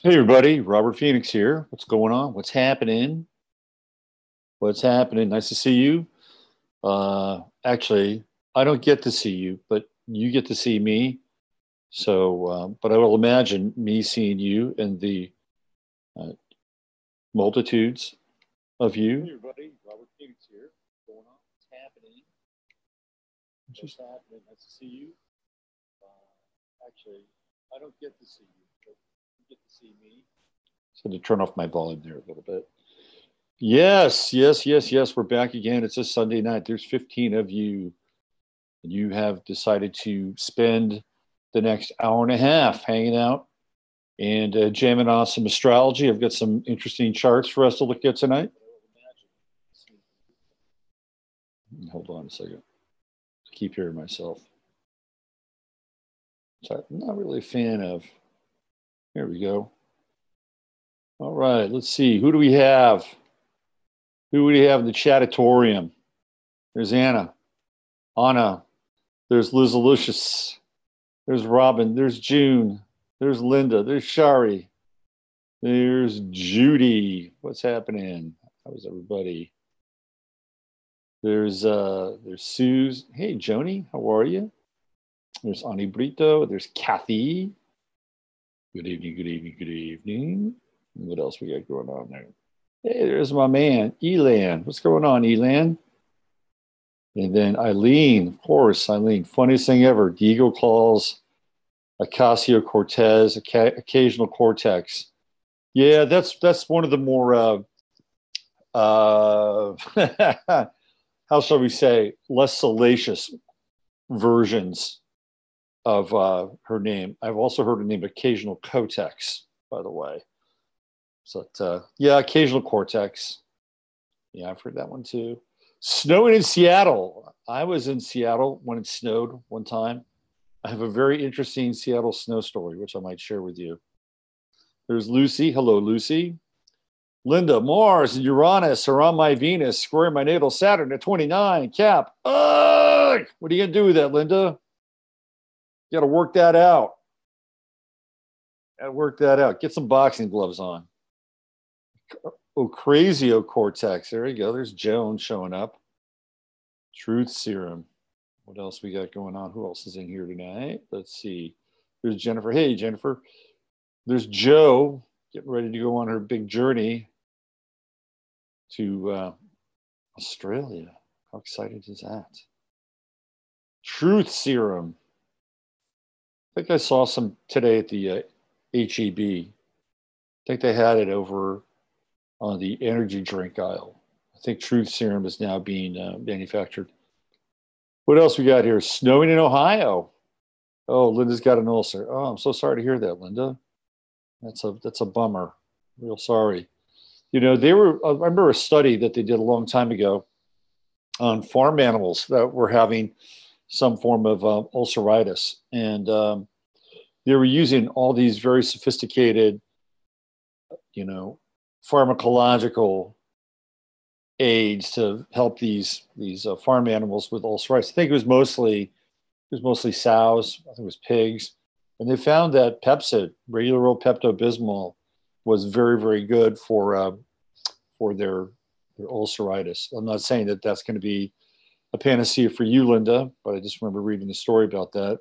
Hey everybody, Robert Phoenix here. What's going on? What's happening? What's happening? Nice to see you. Actually, I don't get to see you, but you get to see me. So, but I will imagine me seeing you and the uh, multitudes of you. Hey everybody, Robert Phoenix here. What's going on? What's happening? What's happening? Nice to see you. Actually, I don't get to see you, but you get to see me. So to turn off my volume there a little bit. Yes, yes, yes, yes. We're back again. It's a Sunday night. There's 15 of you, and you have decided to spend the next hour and a half hanging out and jamming on some astrology. I've got some interesting charts for us to look at tonight. Hold on a second. I keep hearing myself. So I'm not really a fan of. There we go. All right, let's see. Who do we have? Who do we have in the chatatorium? There's Anna. Anna. There's Liz Lucius. There's Robin. There's June. There's Linda. There's Shari. There's Judy. What's happening? How's everybody? There's Suze. Hey, Joni. How are you? There's Ani Brito. There's Kathy. Good evening, good evening, good evening. What else we got going on there? Hey, there's my man, Elan. What's going on, Elan? And then Eileen, of course, Eileen. Funniest thing ever. Diego calls Ocasio-Cortez, occasional cortex. Yeah, that's one of the more, how shall we say, less salacious versions of her name. I've also heard her name occasional Cotex, by the way. So, yeah, occasional cortex. Yeah, I've heard that one too. Snowing in Seattle. I was in Seattle when it snowed one time. I have a very interesting Seattle snow story, which I might share with you. There's Lucy. Hello, Lucy. Linda, Mars and Uranus are on my Venus, squaring my natal Saturn at 29. Cap. Ugh! What are you going to do with that, Linda? You got to work that out. Got to work that out. Get some boxing gloves on. Oh, crazy cortex. There you go. There's Joan showing up. Truth serum. What else we got going on? Who else is in here tonight? Let's see. There's Jennifer. Hey, Jennifer. There's Joe getting ready to go on her big journey to Australia. How excited is that? Truth serum. I think I saw some today at the HEB. I think they had it over on the energy drink aisle. I think Truth Serum is now being manufactured. What else we got here? Snowing in Ohio. Oh, Linda's got an ulcer. Oh, I'm so sorry to hear that, Linda. That's a bummer. Real sorry. You know, I remember a study that they did a long time ago on farm animals that were having some form of ulceritis, and they were using all these very sophisticated, you know, pharmacological aids to help these farm animals with ulceritis. I think it was mostly sows. I think it was pigs, and they found that Pepcid, regular old Pepto-Bismol, was very, very good for their ulceritis. I'm not saying that that's going to be a panacea for you, Linda, but I just remember reading the story about that.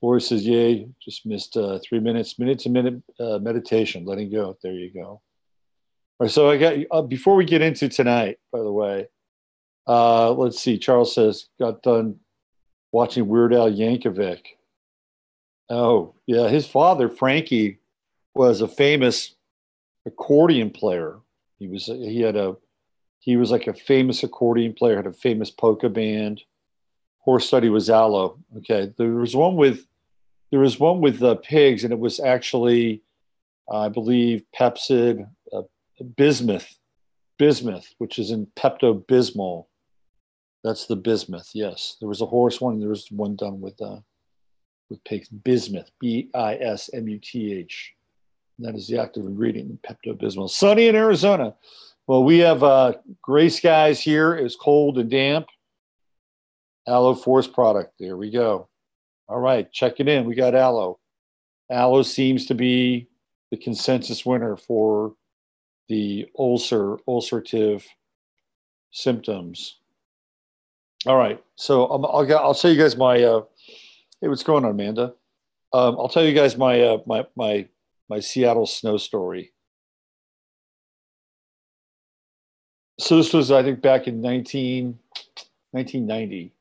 Lori says, "Yay! Just missed 3 minutes, minute meditation, letting go." There you go. All right, so I got before we get into tonight, by the way, let's see. Charles says, got done watching Weird Al Yankovic. Oh, yeah. His father, Frankie, was a famous accordion player. He was like a famous accordion player, had a famous polka band. Horse study was aloe. Okay. There was one with pigs, and it was actually, I believe, Pepcid, bismuth, which is in Pepto-Bismol. That's the bismuth. Yes, there was a horse one. And there was one done with pigs. Bismuth, Bismuth. That is the active ingredient in Pepto-Bismol. Sunny in Arizona. Well, we have gray skies here. It's cold and damp. Aloe Force product. There we go. All right, check it in. We got aloe. Aloe seems to be the consensus winner for the ulcerative symptoms. All right, so I'll tell you guys my. Hey, what's going on, Amanda? I'll tell you guys my my Seattle snow story. So this was, I think, back in 1990.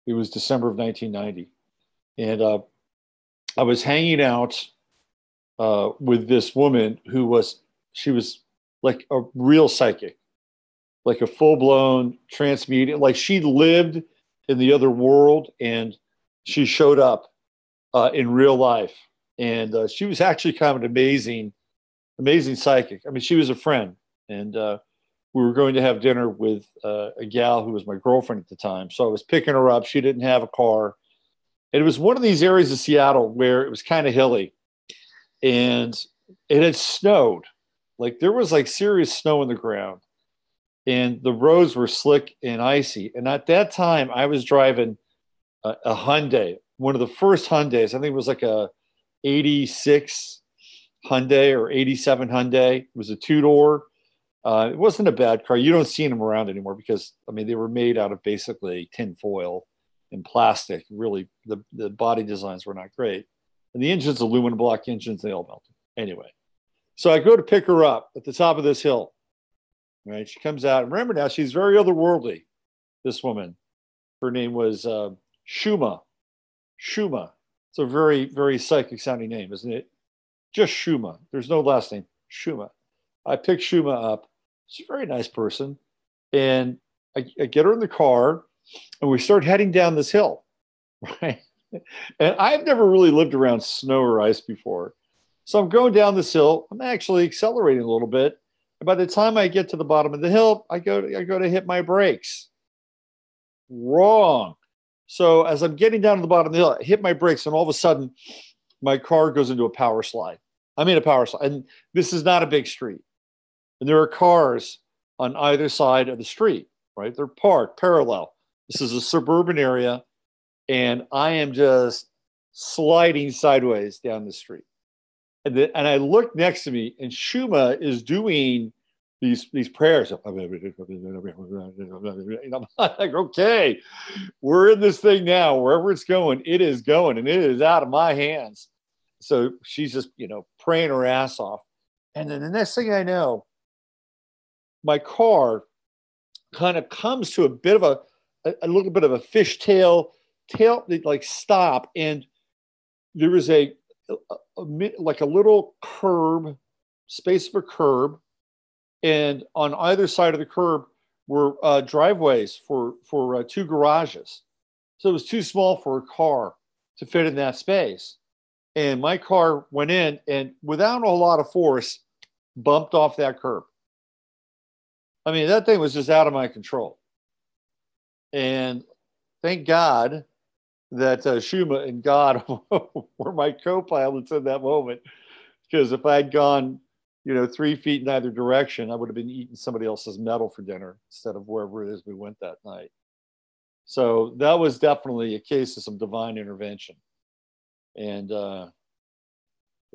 It was December of 1990, and I was hanging out with this woman who was like a real psychic, like a full-blown trance medium. Like she lived in the other world, and she showed up in real life. And she was actually kind of an amazing psychic. I mean, she was a friend, and we were going to have dinner with a gal who was my girlfriend at the time. So I was picking her up. She didn't have a car. And it was one of these areas of Seattle where it was kind of hilly, and it had snowed. Like there was like serious snow in the ground, and the roads were slick and icy. And at that time, I was driving a Hyundai, one of the first Hyundais. I think it was like a 86 Hyundai or 87 Hyundai. It was a two-door. It wasn't a bad car. You don't see them around anymore because, I mean, they were made out of basically tin foil and plastic. Really, the body designs were not great. And the engine's aluminum block engines, they all melted. Anyway, so I go to pick her up at the top of this hill. Right? She comes out. Remember now, she's very otherworldly, this woman. Her name was Shuma. Shuma. It's a very, very psychic sounding name, isn't it? Just Shuma. There's no last name. Shuma. I pick Shuma up. She's a very nice person. And I get her in the car, and we start heading down this hill. Right? And I've never really lived around snow or ice before. So I'm going down this hill. I'm actually accelerating a little bit. And by the time I get to the bottom of the hill, I go to hit my brakes. Wrong. So as I'm getting down to the bottom of the hill, I hit my brakes, and all of a sudden, my car goes into a power slide. I'm in a power slide. And this is not a big street. And there are cars on either side of the street, right? They're parked parallel. This is a suburban area, and I am just sliding sideways down the street. And I look next to me, and Shuma is doing these prayers. And I'm like, okay, we're in this thing now. Wherever it's going, it is going, and it is out of my hands. So she's just, praying her ass off. And then the next thing I know, my car kind of comes to a bit of a little bit of a fishtail like stop, and there was like a little curb, space of a curb, and on either side of the curb were driveways for two garages. So it was too small for a car to fit in that space. And my car went in, and without a lot of force, bumped off that curb. I mean, that thing was just out of my control. And thank God that Shuma and God were my co-pilots in that moment. Because if I had gone, 3 feet in either direction, I would have been eating somebody else's metal for dinner instead of wherever it is we went that night. So that was definitely a case of some divine intervention. And the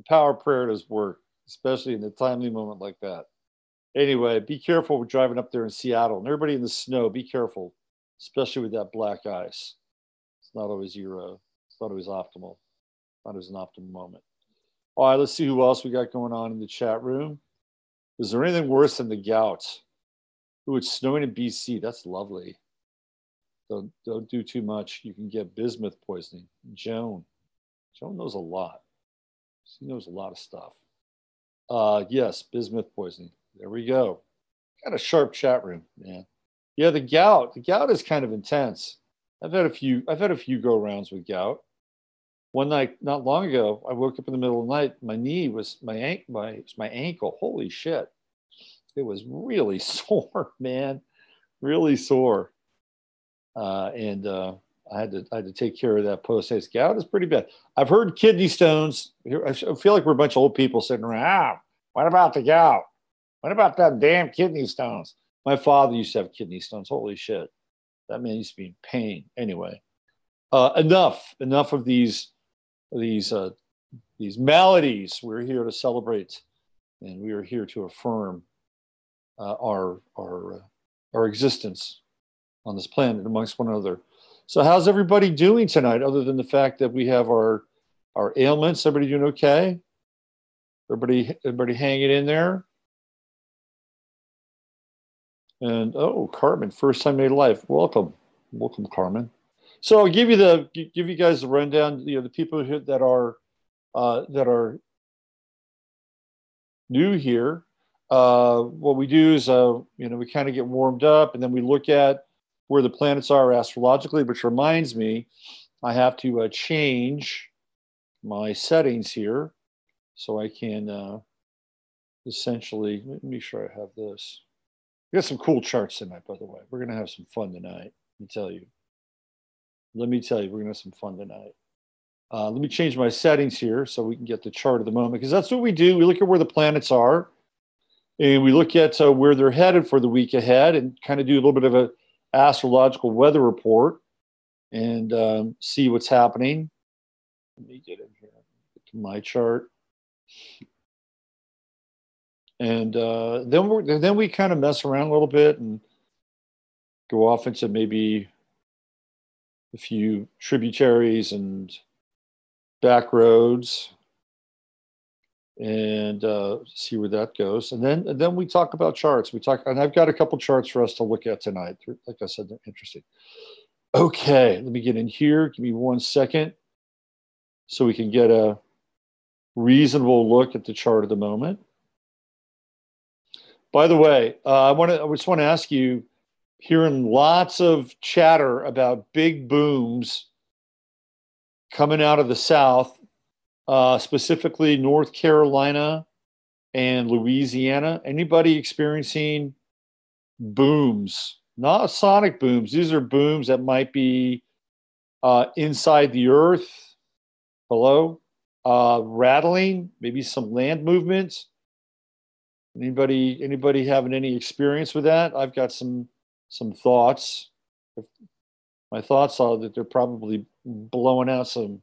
power of prayer does work, especially in a timely moment like that. Anyway, be careful with driving up there in Seattle. And everybody in the snow, be careful, especially with that black ice. It's not always optimal. Not always an optimal moment. All right, let's see who else we got going on in the chat room. Is there anything worse than the gout? Ooh, it's snowing in BC. That's lovely. Don't do too much. You can get bismuth poisoning. Joan knows a lot. She knows a lot of stuff. Yes, bismuth poisoning. There we go. Got a sharp chat room, man. Yeah, the gout. The gout is kind of intense. I've had a few go rounds with gout. One night, not long ago, I woke up in the middle of the night. My knee was my ankle. Holy shit! It was really sore, man. Really sore. And I had to take care of that post-haste. Gout is pretty bad. I've heard kidney stones. I feel like we're a bunch of old people sitting around. What about the gout? What about them damn kidney stones? My father used to have kidney stones. Holy shit. That man used to be in pain. Anyway, enough of these these maladies. We're here to celebrate, and we are here to affirm our existence on this planet amongst one another. So how's everybody doing tonight, other than the fact that we have our ailments? Everybody doing okay? Everybody hanging in there? And oh, Carmen, first time made life. Welcome, Carmen. So I'll give you guys the rundown. You know, the people here that are new here. What we do is, we kind of get warmed up, and then we look at where the planets are astrologically, which reminds me, I have to change my settings here so I can essentially, let me make sure I have this. We got some cool charts tonight, by the way. We're going to have some fun tonight, let me tell you. We're going to have some fun tonight. Let me change my settings here so we can get the chart of the moment, because that's what we do. We look at where the planets are, and we look at where they're headed for the week ahead, and kind of do a little bit of a astrological weather report and see what's happening. Let me get in here, get to my chart. And then we kind of mess around a little bit and go off into maybe a few tributaries and back roads, and see where that goes. And then we talk about charts. And I've got a couple charts for us to look at tonight. Like I said, they're interesting. Okay, let me get in here. Give me 1 second so we can get a reasonable look at the chart of the moment. By the way, I just want to ask you, hearing lots of chatter about big booms coming out of the South, specifically North Carolina and Louisiana. Anybody experiencing booms? Not sonic booms. These are booms that might be inside the earth. Hello? Rattling, maybe some land movements. Anybody having any experience with that? I've got some thoughts. My thoughts are that they're probably blowing out some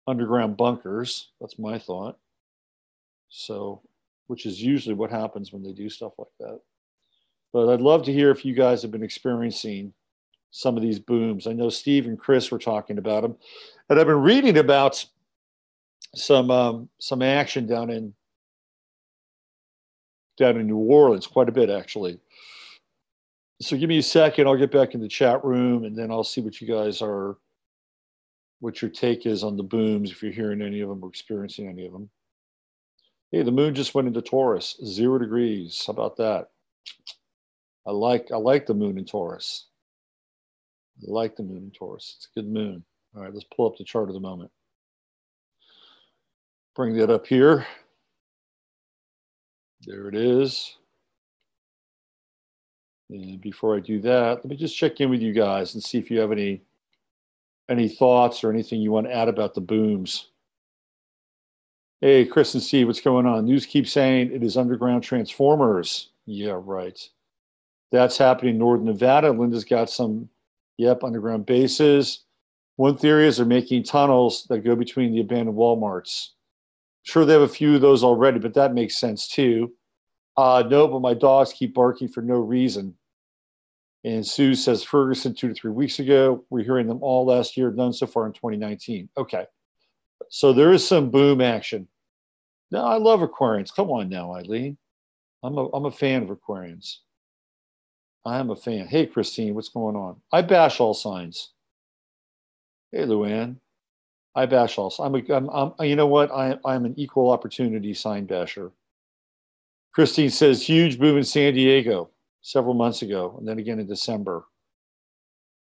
underground bunkers. That's my thought. So, which is usually what happens when they do stuff like that. But I'd love to hear if you guys have been experiencing some of these booms. I know Steve and Chris were talking about them, and I've been reading about some action down in New Orleans, quite a bit actually. So give me a second. I'll get back in the chat room, and then I'll see what your take is on the booms, if you're hearing any of them or experiencing any of them. Hey, the moon just went into Taurus, 0 degrees. How about that? I like the moon in Taurus. I like the moon in Taurus. It's a good moon. All right, let's pull up the chart of the moment. Bring that up here. There it is. And before I do that, let me just check in with you guys and see if you have any thoughts or anything you want to add about the booms. Hey, Chris and Steve, what's going on? News keeps saying it is underground transformers. Yeah, right. That's happening in northern Nevada. Linda's got some, underground bases. One theory is they're making tunnels that go between the abandoned Walmarts. Sure, they have a few of those already, but that makes sense too. No, but my dogs keep barking for no reason. And Sue says Ferguson 2 to 3 weeks ago. We're hearing them all last year, none so far in 2019. Okay. So there is some boom action. No, I love Aquarians. Come on now, Eileen. I'm a fan of Aquarians. I am a fan. Hey, Christine, what's going on? I bash all signs. Hey, Luann. I bash all signs. You know what? I'm an equal opportunity sign basher. Christine says huge boom in San Diego several months ago, and then again in December.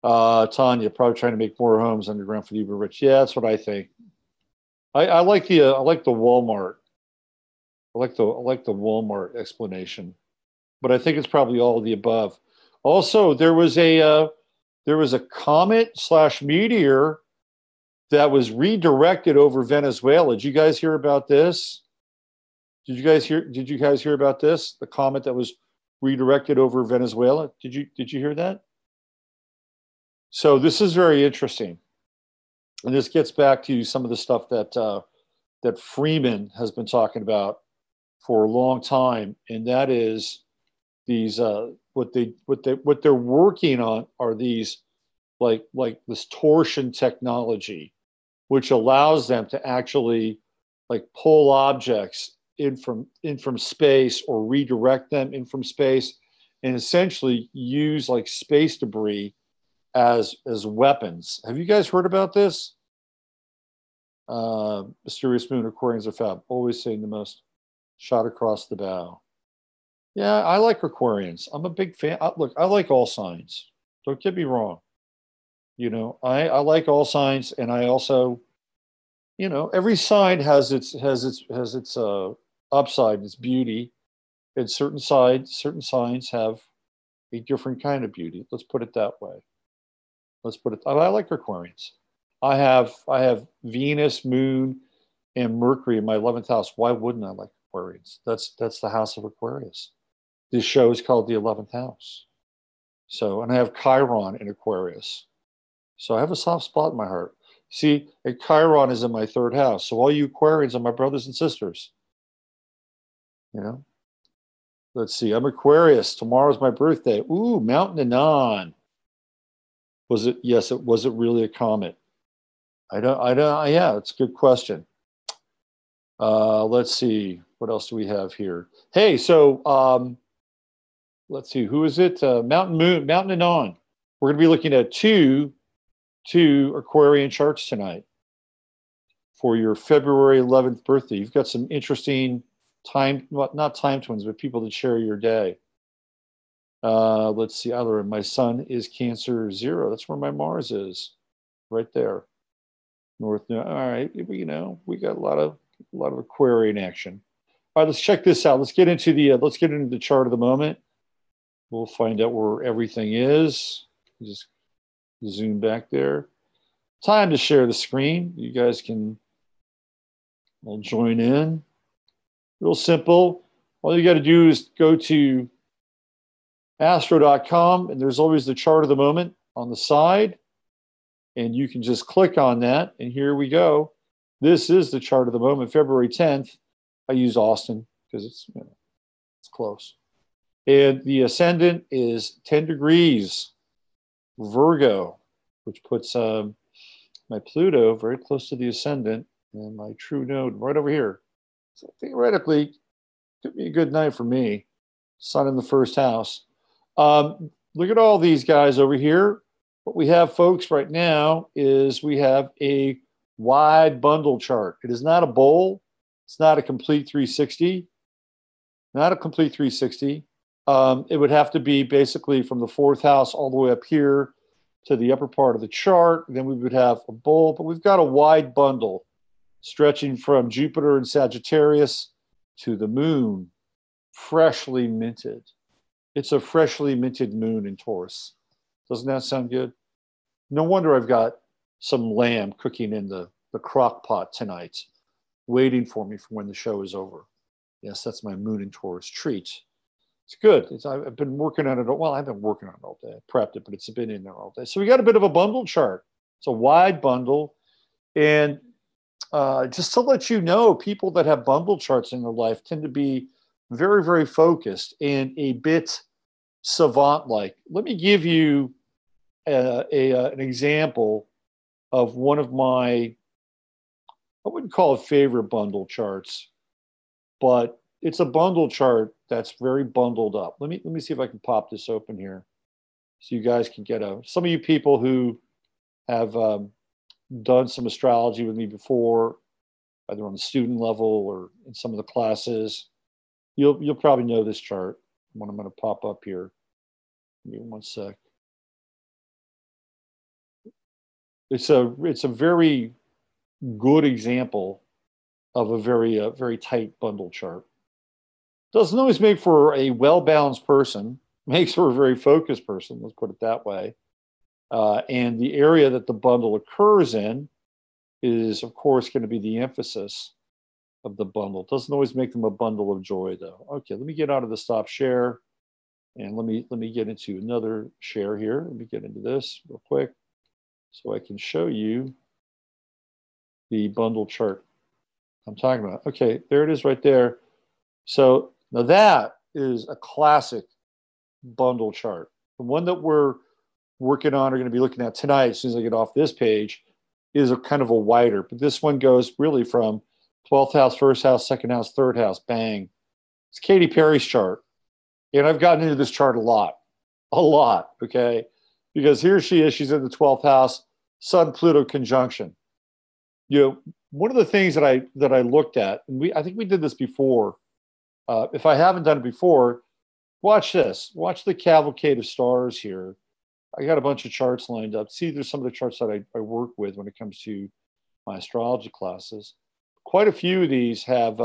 Tanya, probably trying to make more homes underground for the uber rich. Yeah, that's what I think. I like the Walmart. I like the Walmart explanation, but I think it's probably all of the above. Also, there was a comet/meteor that was redirected over Venezuela. Did you guys hear about this? Did you guys hear about this? The comet that was redirected over Venezuela. Did you hear that? So this is very interesting, and this gets back to some of the stuff that that Freeman has been talking about for a long time, and that is these what they're working on are these like this torsion technology, which allows them to actually like pull objects in from space or redirect them in from space, and essentially use like space debris as weapons. Have you guys heard about this? Mysterious Moon, Aquarians are fab. Always saying the most. Shot across the bow. Yeah, I like Aquarians. I'm a big fan. Look, I like all signs. Don't get me wrong. You know, I like all signs, and I also, you know, every sign has its upside, its beauty, and certain signs have a different kind of beauty. Let's put it that way. Let's put it. I like Aquarians. I have Venus, Moon, and Mercury in my 11th house. Why wouldn't I like Aquarians? That's the house of Aquarius. This show is called the 11th house. So, and I have Chiron in Aquarius. So I have a soft spot in my heart. See, and Chiron is in my 3rd house. So all you Aquarians are my brothers and sisters. You know? Let's see. I'm Aquarius. Tomorrow's my birthday. Ooh, Mountain Anon. Was it? Yes, it was. It really a comet? I don't. Yeah, it's a good question. Let's see. What else do we have here? Hey, so let's see. Who is it? Mountain Anon. We're going to be looking at two Aquarian charts tonight for your February 11th birthday. You've got some interesting time, well, not time twins, but people that share your day. Let's see. Other, my sun is Cancer 0. That's where my Mars is, right there. North. All right. You know, we got a lot of Aquarian action. All right. Let's check this out. Let's get into the chart of the moment. We'll find out where everything is. Just zoom back there. Time to share the screen. You guys can all join in. Real simple. All you got to do is go to astro.com, and there's always the chart of the moment on the side. And you can just click on that, and here we go. This is the chart of the moment, February 10th. I use Austin because it's, you know, it's close. And the ascendant is 10 degrees, Virgo, which puts my Pluto very close to the ascendant and my true node right over here. So theoretically, could be a good night for me. Sun in the 1st house. Look at all these guys over here. What we have, folks, right now is we have a wide bundle chart. It is not a bowl. It's not a complete 360. Not a complete 360. It would have to be basically from the 4th house all the way up here to the upper part of the chart. Then we would have a bowl, but we've got a wide bundle stretching from Jupiter and Sagittarius to the moon, freshly minted. It's a freshly minted moon in Taurus. Doesn't that sound good? No wonder I've got some lamb cooking in the crock pot tonight, waiting for me for when the show is over. Yes, that's my moon in Taurus treat. It's good. I've been working on it. Well, I've been working on it all day. I prepped it, but it's been in there all day. So we got a bit of a bundle chart. It's a wide bundle. And just to let you know, people that have bundle charts in their life tend to be very, very focused and a bit savant-like. Let me give you an example of one of my, I wouldn't call it favorite bundle charts, but it's a bundle chart that's very bundled up. Let me see if I can pop this open here so you guys can get some of you people who have done some astrology with me before, either on the student level or in some of the classes, you'll probably know this chart. What I'm going to pop up here. Give me one sec. It's a very good example of a very tight bundle chart. Doesn't always make for a well-balanced person. Makes for a very focused person. Let's put it that way. And the area that the bundle occurs in is, of course, going to be the emphasis of the bundle. Doesn't always make them a bundle of joy, though. Okay, let me get out of the stop share, and let me get into another share here. Let me get into this real quick so I can show you the bundle chart I'm talking about. Okay, there it is right there. So now that is a classic bundle chart. The one that we're working on, are going to be looking at tonight, as soon as I get off this page, is a kind of a wider. But this one goes really from 12th house, first house, second house, third house, bang. It's Katy Perry's chart. And I've gotten into this chart a lot, okay? Because here she is, she's in the 12th house, Sun-Pluto conjunction. You know, one of the things that I looked at, and I think we did this before. If I haven't done it before, watch this. Watch the cavalcade of stars here. I got a bunch of charts lined up. See, there's some of the charts that I work with when it comes to my astrology classes. Quite a few of these have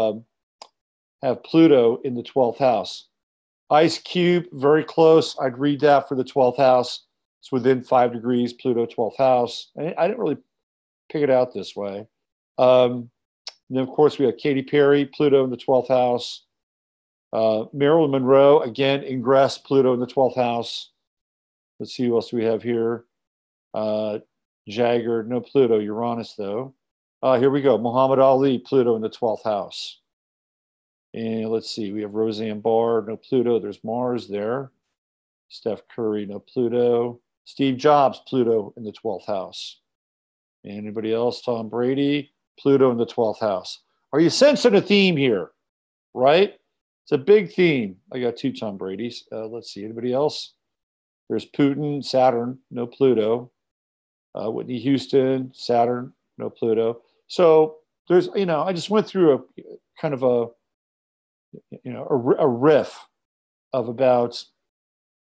Pluto in the 12th house. Ice Cube, very close. I'd read that for the 12th house. It's within 5 degrees, Pluto, 12th house. I didn't really pick it out this way. And then, of course, we have Katy Perry, Pluto in the 12th house. Marilyn Monroe, again, ingress, Pluto in the 12th house. Let's see who else we have here. Jagger, no Pluto, Uranus, though. Here we go. Muhammad Ali, Pluto in the 12th house. And let's see, we have Roseanne Barr, no Pluto. There's Mars there. Steph Curry, no Pluto. Steve Jobs, Pluto in the 12th house. Anybody else? Tom Brady, Pluto in the 12th house. Are you sensing a theme here? Right? It's a big theme. I got 2 Tom Bradys. Let's see, anybody else? There's Putin, Saturn, no Pluto. Whitney Houston, Saturn, no Pluto. So there's, I just went through a kind of a riff of about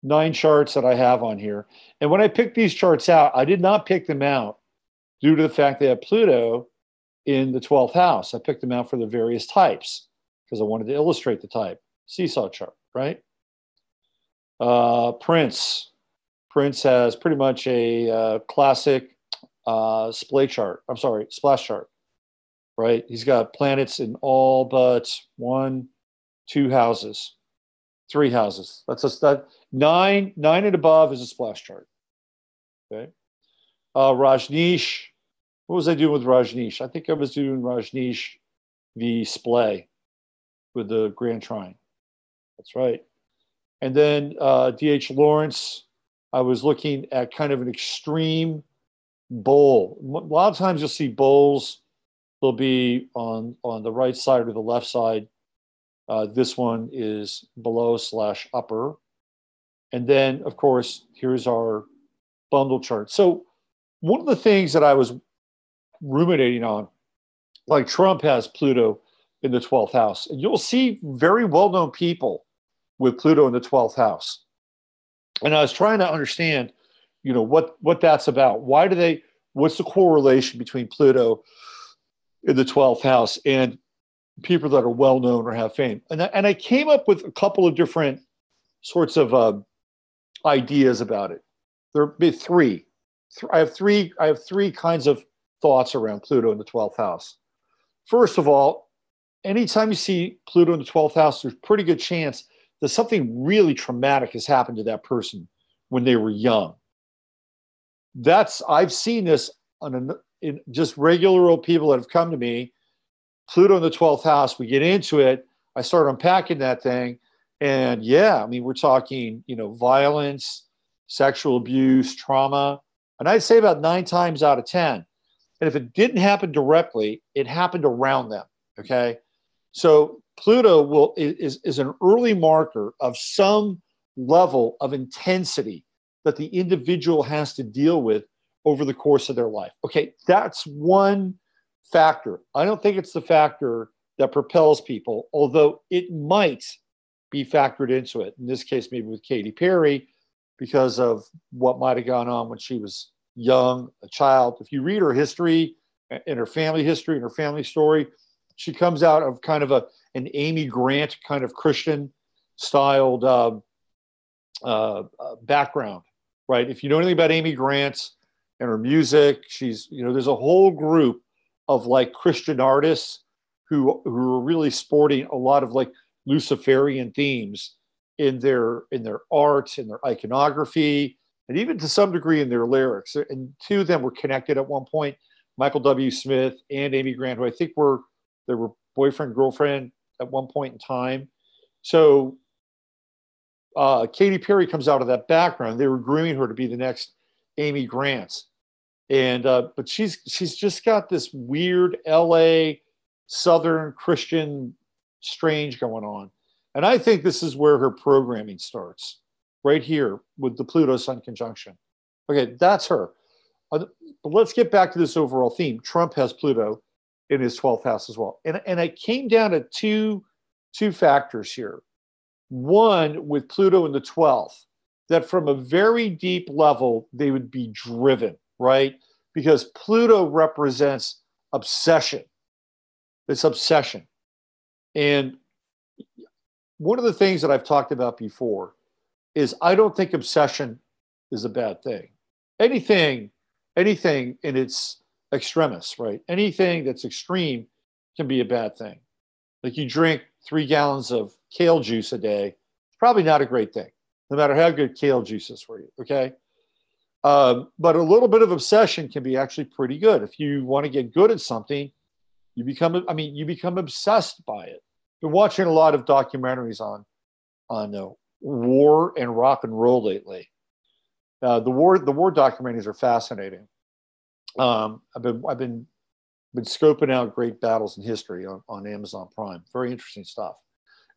9 charts that I have on here. And when I picked these charts out, I did not pick them out due to the fact they have Pluto in the 12th house. I picked them out for the various types because I wanted to illustrate the type. Seesaw chart, right? Prince has pretty much a classic splash chart, right? He's got planets in all but 1, 2 houses, 3 houses. That's that 9 and above is a splash chart. Okay. Rajneesh. What was I doing with Rajneesh? I think I was doing Rajneesh the splay with the Grand Trine. That's right. And then D.H. Lawrence, I was looking at kind of an extreme bowl. A lot of times you'll see bowls. They'll be on the right side or the left side. This one is below/upper. And then, of course, here's our bundle chart. So one of the things that I was ruminating on, like Trump has Pluto in the 12th house. And you'll see very well-known people with Pluto in the 12th house. And I was trying to understand, what that's about. What's the correlation between Pluto in the 12th house and people that are well-known or have fame? And I came up with a couple of different sorts of ideas about it. There would be 3. I have three kinds of thoughts around Pluto in the 12th house. First of all, anytime you see Pluto in the 12th house, there's a pretty good chance that something really traumatic has happened to that person when they were young. I've seen this in just regular old people that have come to me. Pluto in the 12th house, we get into it. I start unpacking that thing. And we're talking, violence, sexual abuse, trauma. And I'd say about 9 times out of 10. And if it didn't happen directly, it happened around them. Okay. So Pluto is an early marker of some level of intensity that the individual has to deal with over the course of their life. Okay, that's one factor. I don't think it's the factor that propels people, although it might be factored into it. In this case, maybe with Katy Perry, because of what might have gone on when she was young, a child. If you read her history and her family history and her family story, she comes out of kind of an Amy Grant kind of Christian styled background, right? If you know anything about Amy Grant and her music, she's, there's a whole group of like Christian artists who are really sporting a lot of like Luciferian themes in their art, in their iconography, and even to some degree in their lyrics. And 2 of them were connected at one point, Michael W. Smith and Amy Grant, who I think were They were boyfriend, girlfriend at one point in time. So Katy Perry comes out of that background. They were grooming her to be the next Amy Grant. And but she's just got this weird LA Southern Christian strange going on. And I think this is where her programming starts, right here with the Pluto Sun conjunction. Okay, that's her. But let's get back to this overall theme. Trump has Pluto in his 12th house as well. And it came down to two factors here. One, with Pluto in the 12th, that from a very deep level, they would be driven, right? Because Pluto represents obsession. It's obsession. And one of the things that I've talked about before is I don't think obsession is a bad thing. Anything in its extremis, right? Anything that's extreme can be a bad thing. Like you drink 3 gallons of kale juice a day, it's probably not a great thing, no matter how good kale juice is for you, okay? But a little bit of obsession can be actually pretty good. If you want to get good at something, you become obsessed by it. Been watching a lot of documentaries on war and rock and roll lately. The war documentaries are fascinating. I've been scoping out great battles in history on Amazon Prime. Very interesting stuff.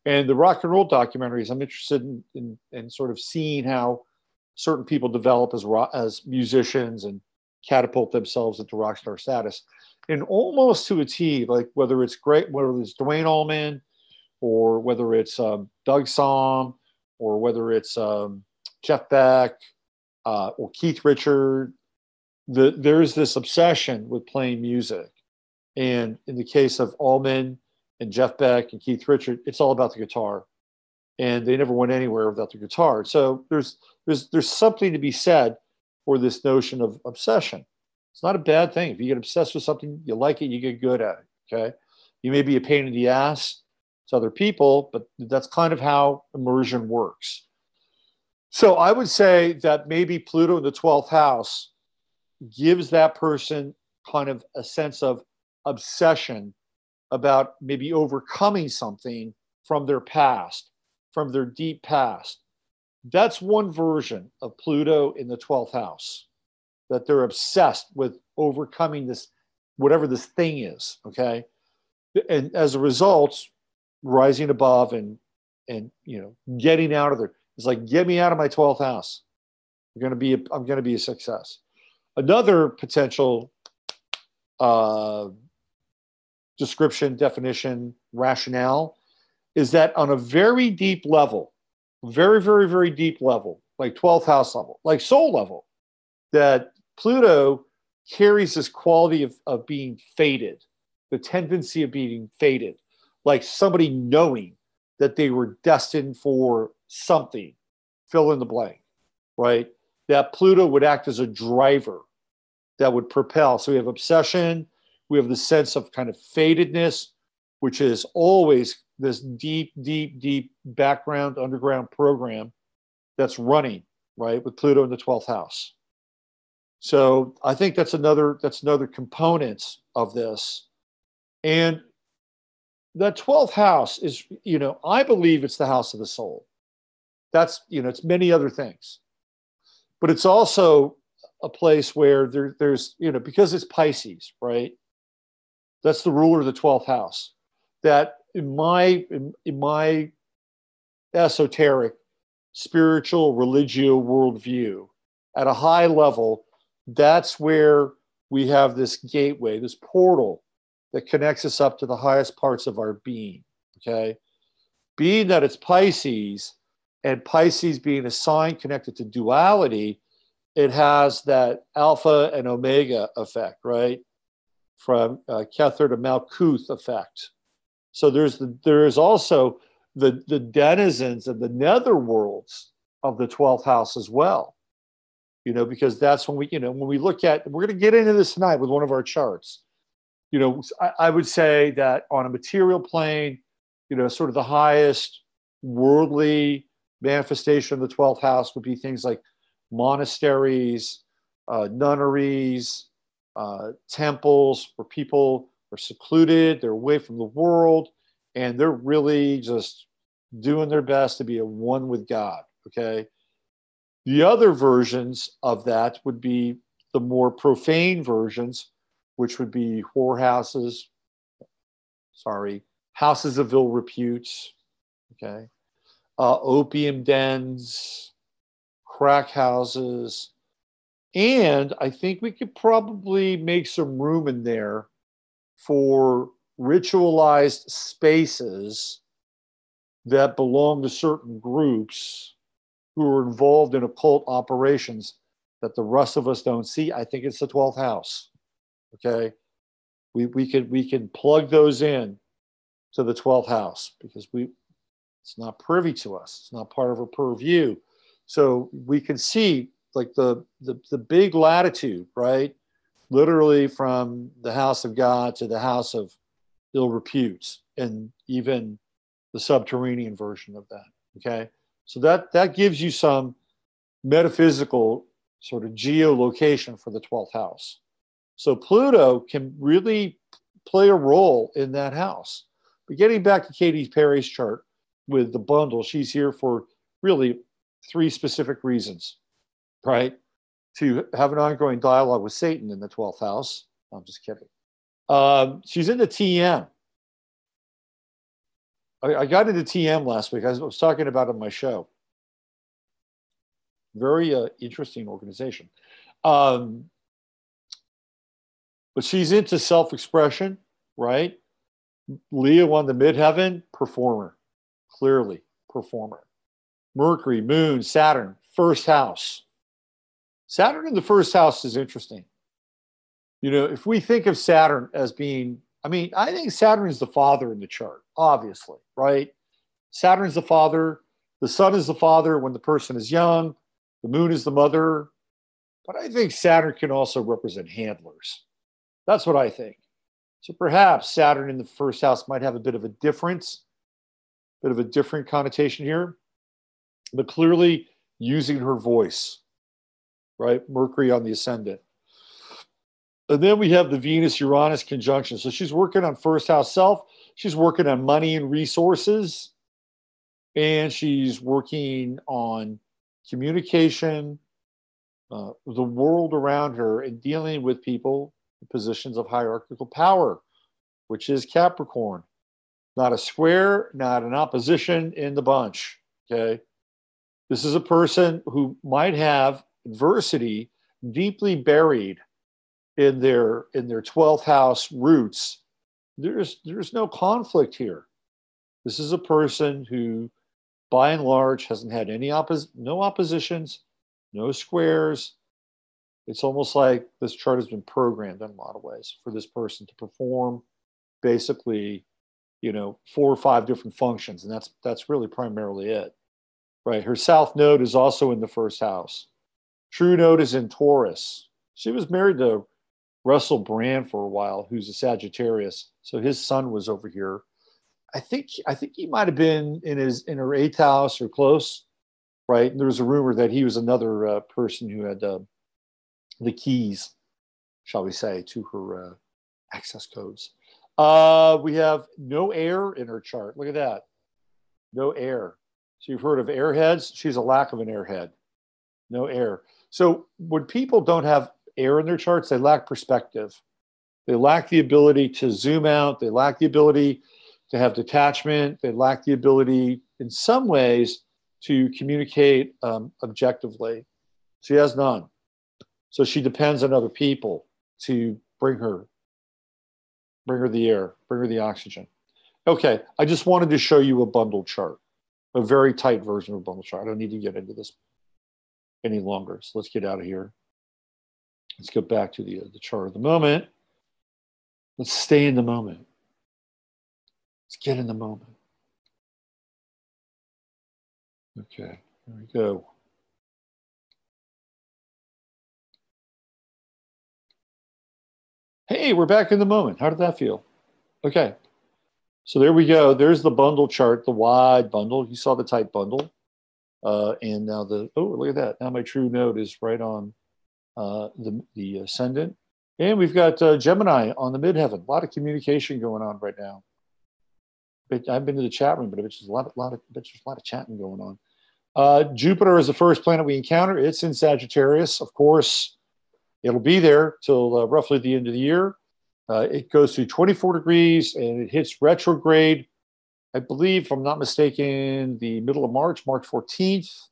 And the rock and roll documentaries, I'm interested in sort of seeing how certain people develop as musicians and catapult themselves into rock star status. And almost to a T, like whether it's Dwayne Allman, or whether it's Doug Somm, or whether it's Jeff Beck, or Keith Richard, there's this obsession with playing music. And in the case of Allman and Jeff Beck and Keith Richard, it's all about the guitar. And they never went anywhere without the guitar. So there's something to be said for this notion of obsession. It's not a bad thing. If you get obsessed with something, you like it, you get good at it, okay? You may be a pain in the ass to other people, but that's kind of how immersion works. So I would say that maybe Pluto in the 12th house gives that person kind of a sense of obsession about maybe overcoming something from their past, from their deep past. That's one version of Pluto in the 12th house, that they're obsessed with overcoming this, whatever this thing is, okay? And as a result, rising above and getting out of there. It's like, get me out of my 12th house. I'm going to be a success. Another potential description, definition, rationale is that on a very deep level, very, very, very deep level, like 12th house level, like soul level, that Pluto carries this quality of being fated, the tendency of being fated, like somebody knowing that they were destined for something, fill in the blank, right? That Pluto would act as a driver that would propel. So we have obsession, we have the sense of kind of fatedness, which is always this deep, deep, deep background, underground program that's running, right, with Pluto in the 12th house. So I think that's another component of this. And that 12th house is, I believe it's the house of the soul. That's, it's many other things. But it's also a place where there's, because it's Pisces, right? That's the ruler of the 12th house. That in my esoteric, spiritual, religio worldview, at a high level, that's where we have this gateway, this portal that connects us up to the highest parts of our being, okay? Being that it's Pisces, and Pisces being a sign connected to duality, it has that alpha and omega effect, right? From Kether to Malkuth effect. So there is also the denizens of the nether worlds of the 12th house as well. Because that's when we look at, we're going to get into this tonight with one of our charts. I would say that on a material plane, sort of the highest worldly manifestation of the 12th house would be things like monasteries, nunneries, temples where people They're secluded, they're away from the world, and they're really just doing their best to be a one with God, okay? The other versions of that would be the more profane versions, which would be whorehouses, houses of ill reputes, okay? Opium dens, crack houses, and I think we could probably make some room in there for ritualized spaces that belong to certain groups who are involved in occult operations that the rest of us don't see. I think it's the 12th house. Okay. We can plug those in to the 12th house because it's not privy to us. It's not part of our purview. So we can see like the big latitude, right? Literally from the house of God to the house of ill reputes, and even the subterranean version of that. Okay. So that gives you some metaphysical sort of geolocation for the 12th house. So Pluto can really play a role in that house. But getting back to Katy Perry's chart with the bundle, she's here for really 3 specific reasons, right? To have an ongoing dialogue with Satan in the 12th house. I'm just kidding. She's into TM. I got into TM last week. I was talking about it on my show. Very interesting organization. But she's into self-expression, right? Leo on the midheaven, performer. Clearly, performer. Mercury, Moon, Saturn, first house. Saturn in the first house is interesting. You know, if we think of Saturn as being, I mean, I think Saturn is the father in the chart, obviously, right? Saturn's the father. The sun is the father when the person is young. The moon is the mother. But I think Saturn can also represent handlers. That's what I think. So perhaps Saturn in the first house might have a bit of a different connotation here, but clearly using her voice, right? Mercury on the ascendant. And then we have the Venus-Uranus conjunction. So she's working on first house self. She's working on money and resources. And she's working on communication, the world around her, and dealing with people in positions of hierarchical power, which is Capricorn. Not a square, not an opposition in the bunch, okay? This is a person who might have adversity deeply buried in their 12th house roots. There's no conflict here. This is a person who, by and large, hasn't had no oppositions, no squares. It's almost like this chart has been programmed in a lot of ways for this person to perform basically, 4 or 5 different functions, and that's really primarily it, right? Her south node is also in the first house. True node is in Taurus. She was married to Russell Brand for a while, who's a Sagittarius. So his son was over here. I think he might have been in her 8th house or close, right? And there was a rumor that he was another person who had the keys, shall we say, to her access codes. We have no air in her chart. Look at that. No air. So you've heard of airheads? She's a lack of an airhead. No air. So when people don't have air in their charts, they lack perspective. They lack the ability to zoom out. They lack the ability to have detachment. They lack the ability, in some ways, to communicate objectively. She has none. So she depends on other people to bring her the air, bring her the oxygen. Okay, I just wanted to show you a bundle chart, a very tight version of a bundle chart. I don't need to get into this any longer. So let's get out of here. Let's go back to the chart of the moment. Let's stay in the moment. Let's get in the moment. Okay, here we go. Hey, we're back in the moment. How did that feel? Okay, so there we go. There's the bundle chart, the wide bundle. You saw the tight bundle. And now look at that. Now my true node is right on the ascendant. And we've got Gemini on the midheaven. A lot of communication going on right now. I've been to the chat room, but there's a lot of chatting going on. Jupiter is the first planet we encounter. It's in Sagittarius. Of course, it'll be there till roughly the end of the year. It goes to 24 degrees and it hits retrograde, I believe, if I'm not mistaken, the middle of March, March 14th.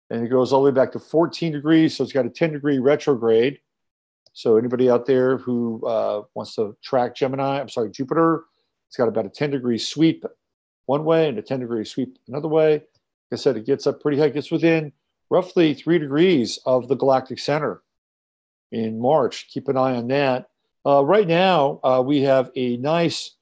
And it goes all the way back to 14 degrees. So it's got a 10-degree retrograde. So anybody out there who wants to track Jupiter, it's got about a 10-degree sweep one way and a 10-degree sweep another way. Like I said, it gets up pretty high. It gets within roughly 3 degrees of the galactic center in March. Keep an eye on that. Right now, we have a nice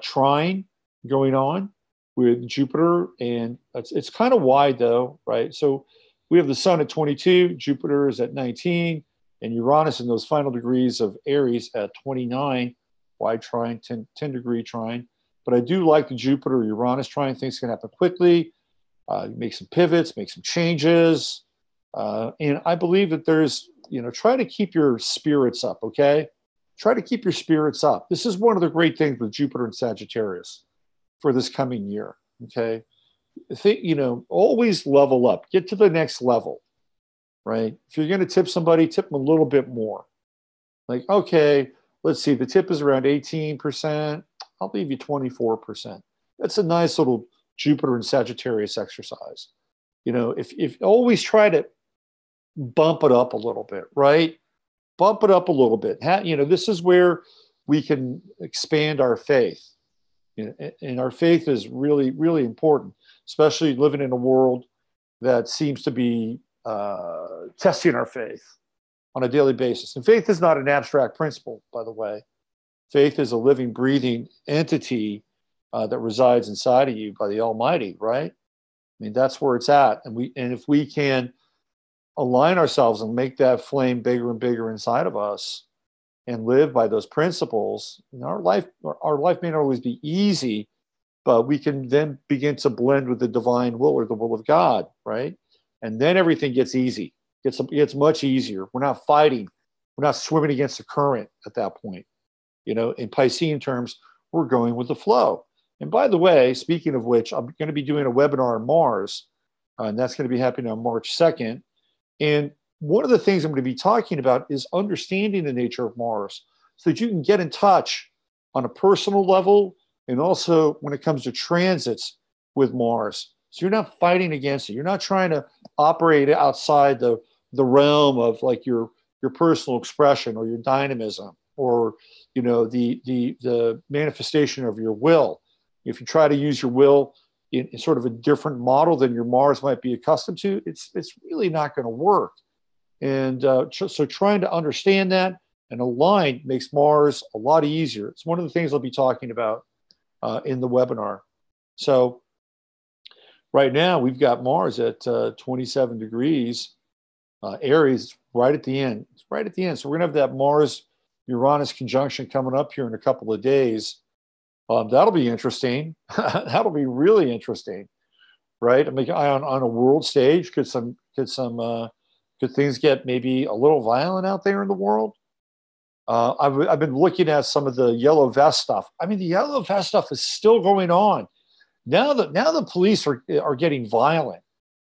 trine going on with Jupiter, and it's kind of wide, though, right? So we have the sun at 22, Jupiter is at 19, and Uranus in those final degrees of Aries at 29. Wide trine, 10-degree trine. But I do like the Jupiter-Uranus trine. Things can happen quickly. Make some pivots, make some changes. And I believe that there's, try to keep your spirits up, okay? Try to keep your spirits up. This is one of the great things with Jupiter and Sagittarius for this coming year, okay? Always level up. Get to the next level, right? If you're going to tip somebody, tip them a little bit more. Like, okay, let's see, the tip is around 18%. I'll leave you 24%. That's a nice little Jupiter and Sagittarius exercise. If always try to bump it up a little bit, right? Bump it up a little bit. This is where we can expand our faith. And our faith is really, really important, especially living in a world that seems to be testing our faith on a daily basis. And faith is not an abstract principle, by the way. Faith is a living, breathing entity that resides inside of you by the Almighty, right? I mean, that's where it's at. And if we can align ourselves and make that flame bigger and bigger inside of us and live by those principles, our life may not always be easy, but we can then begin to blend with the divine will or the will of God, right? And then everything gets easy. It's much easier. We're not fighting. We're not swimming against the current at that point. In Piscean terms, we're going with the flow. And by the way, speaking of which, I'm going to be doing a webinar on Mars, and that's going to be happening on March 2nd. And one of the things I'm going to be talking about is understanding the nature of Mars so that you can get in touch on a personal level and also when it comes to transits with Mars. So you're not fighting against it. You're not trying to operate outside the realm of like your personal expression or your dynamism or the manifestation of your will. If you try to use your will in sort of a different model than your Mars might be accustomed to, it's really not going to work. And so trying to understand that and align makes Mars a lot easier. It's one of the things I'll be talking about in the webinar. So right now we've got Mars at 27 degrees. Aries right at the end. It's right at the end. So we're going to have that Mars-Uranus conjunction coming up here in a couple of days. That'll be interesting. That'll be really interesting, right? I mean, on a world stage, could things get maybe a little violent out there in the world? I've been looking at some of the yellow vest stuff. I mean, the yellow vest stuff is still going on. Now the police are getting violent.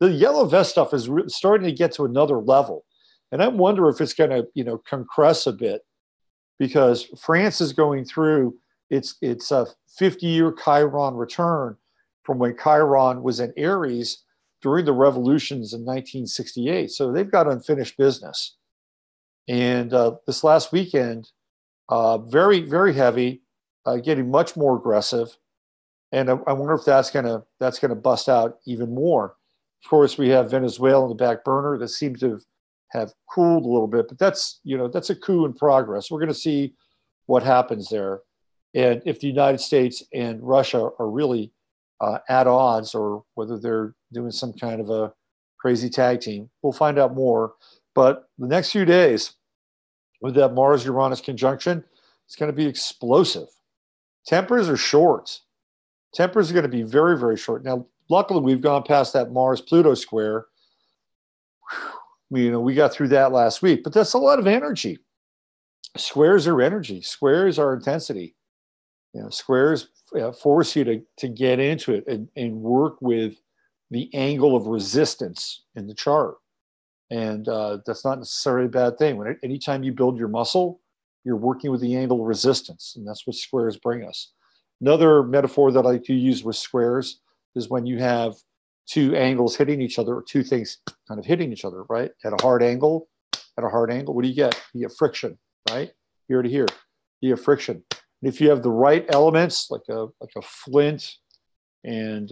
The yellow vest stuff is starting to get to another level, and I wonder if it's going to compress a bit because France is going through its a 50-year Chiron return from when Chiron was in Aries during the revolutions in 1968. So they've got unfinished business. And this last weekend, very, very heavy, getting much more aggressive. And I wonder if that's gonna bust out even more. Of course, we have Venezuela in the back burner that seems to have cooled a little bit, but that's a coup in progress. We're going to see what happens there. And if the United States and Russia are really at odds or whether they're doing some kind of a crazy tag team, we'll find out more. But the next few days with that Mars-Uranus conjunction, it's going to be explosive. Tempers are short. Tempers are going to be very, very short. Now, luckily, we've gone past that Mars-Pluto square. We got through that last week, but that's a lot of energy. Squares are energy. Squares are intensity. You know, squares force you to get into it and work with the angle of resistance in the chart. And that's not necessarily a bad thing. Anytime you build your muscle, you're working with the angle of resistance, and that's what squares bring us. Another metaphor that I like to use with squares is when you have two angles hitting each other, or two things kind of hitting each other, right? At a hard angle, what do you get? You get friction, right? Here to here, you get friction. And if you have the right elements, like a flint and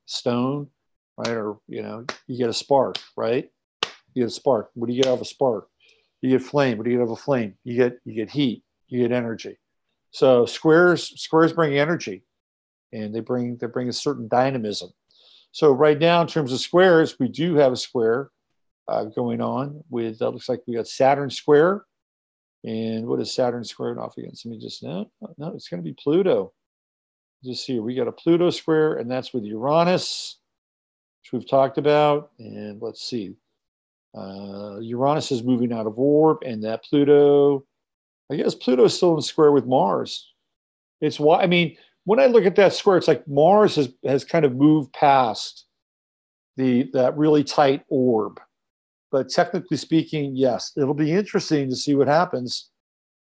stone, right? Or you get a spark, right? You get a spark. What do you get out of a spark? You get flame. What do you get out of a flame? You get heat. You get energy. So squares bring energy, and they bring a certain dynamism. So right now, in terms of squares, we do have a square going on with looks like we got Saturn square. And what is Saturn squared off against? Let me just no, it's going to be Pluto. Just here, we got a Pluto square, and that's with Uranus, which we've talked about. And let's see, Uranus is moving out of orb, and that Pluto, I guess Pluto is still in square with Mars. It's why, I mean, when I look at that square, it's like Mars has kind of moved past that really tight orb. But technically speaking, yes, it'll be interesting to see what happens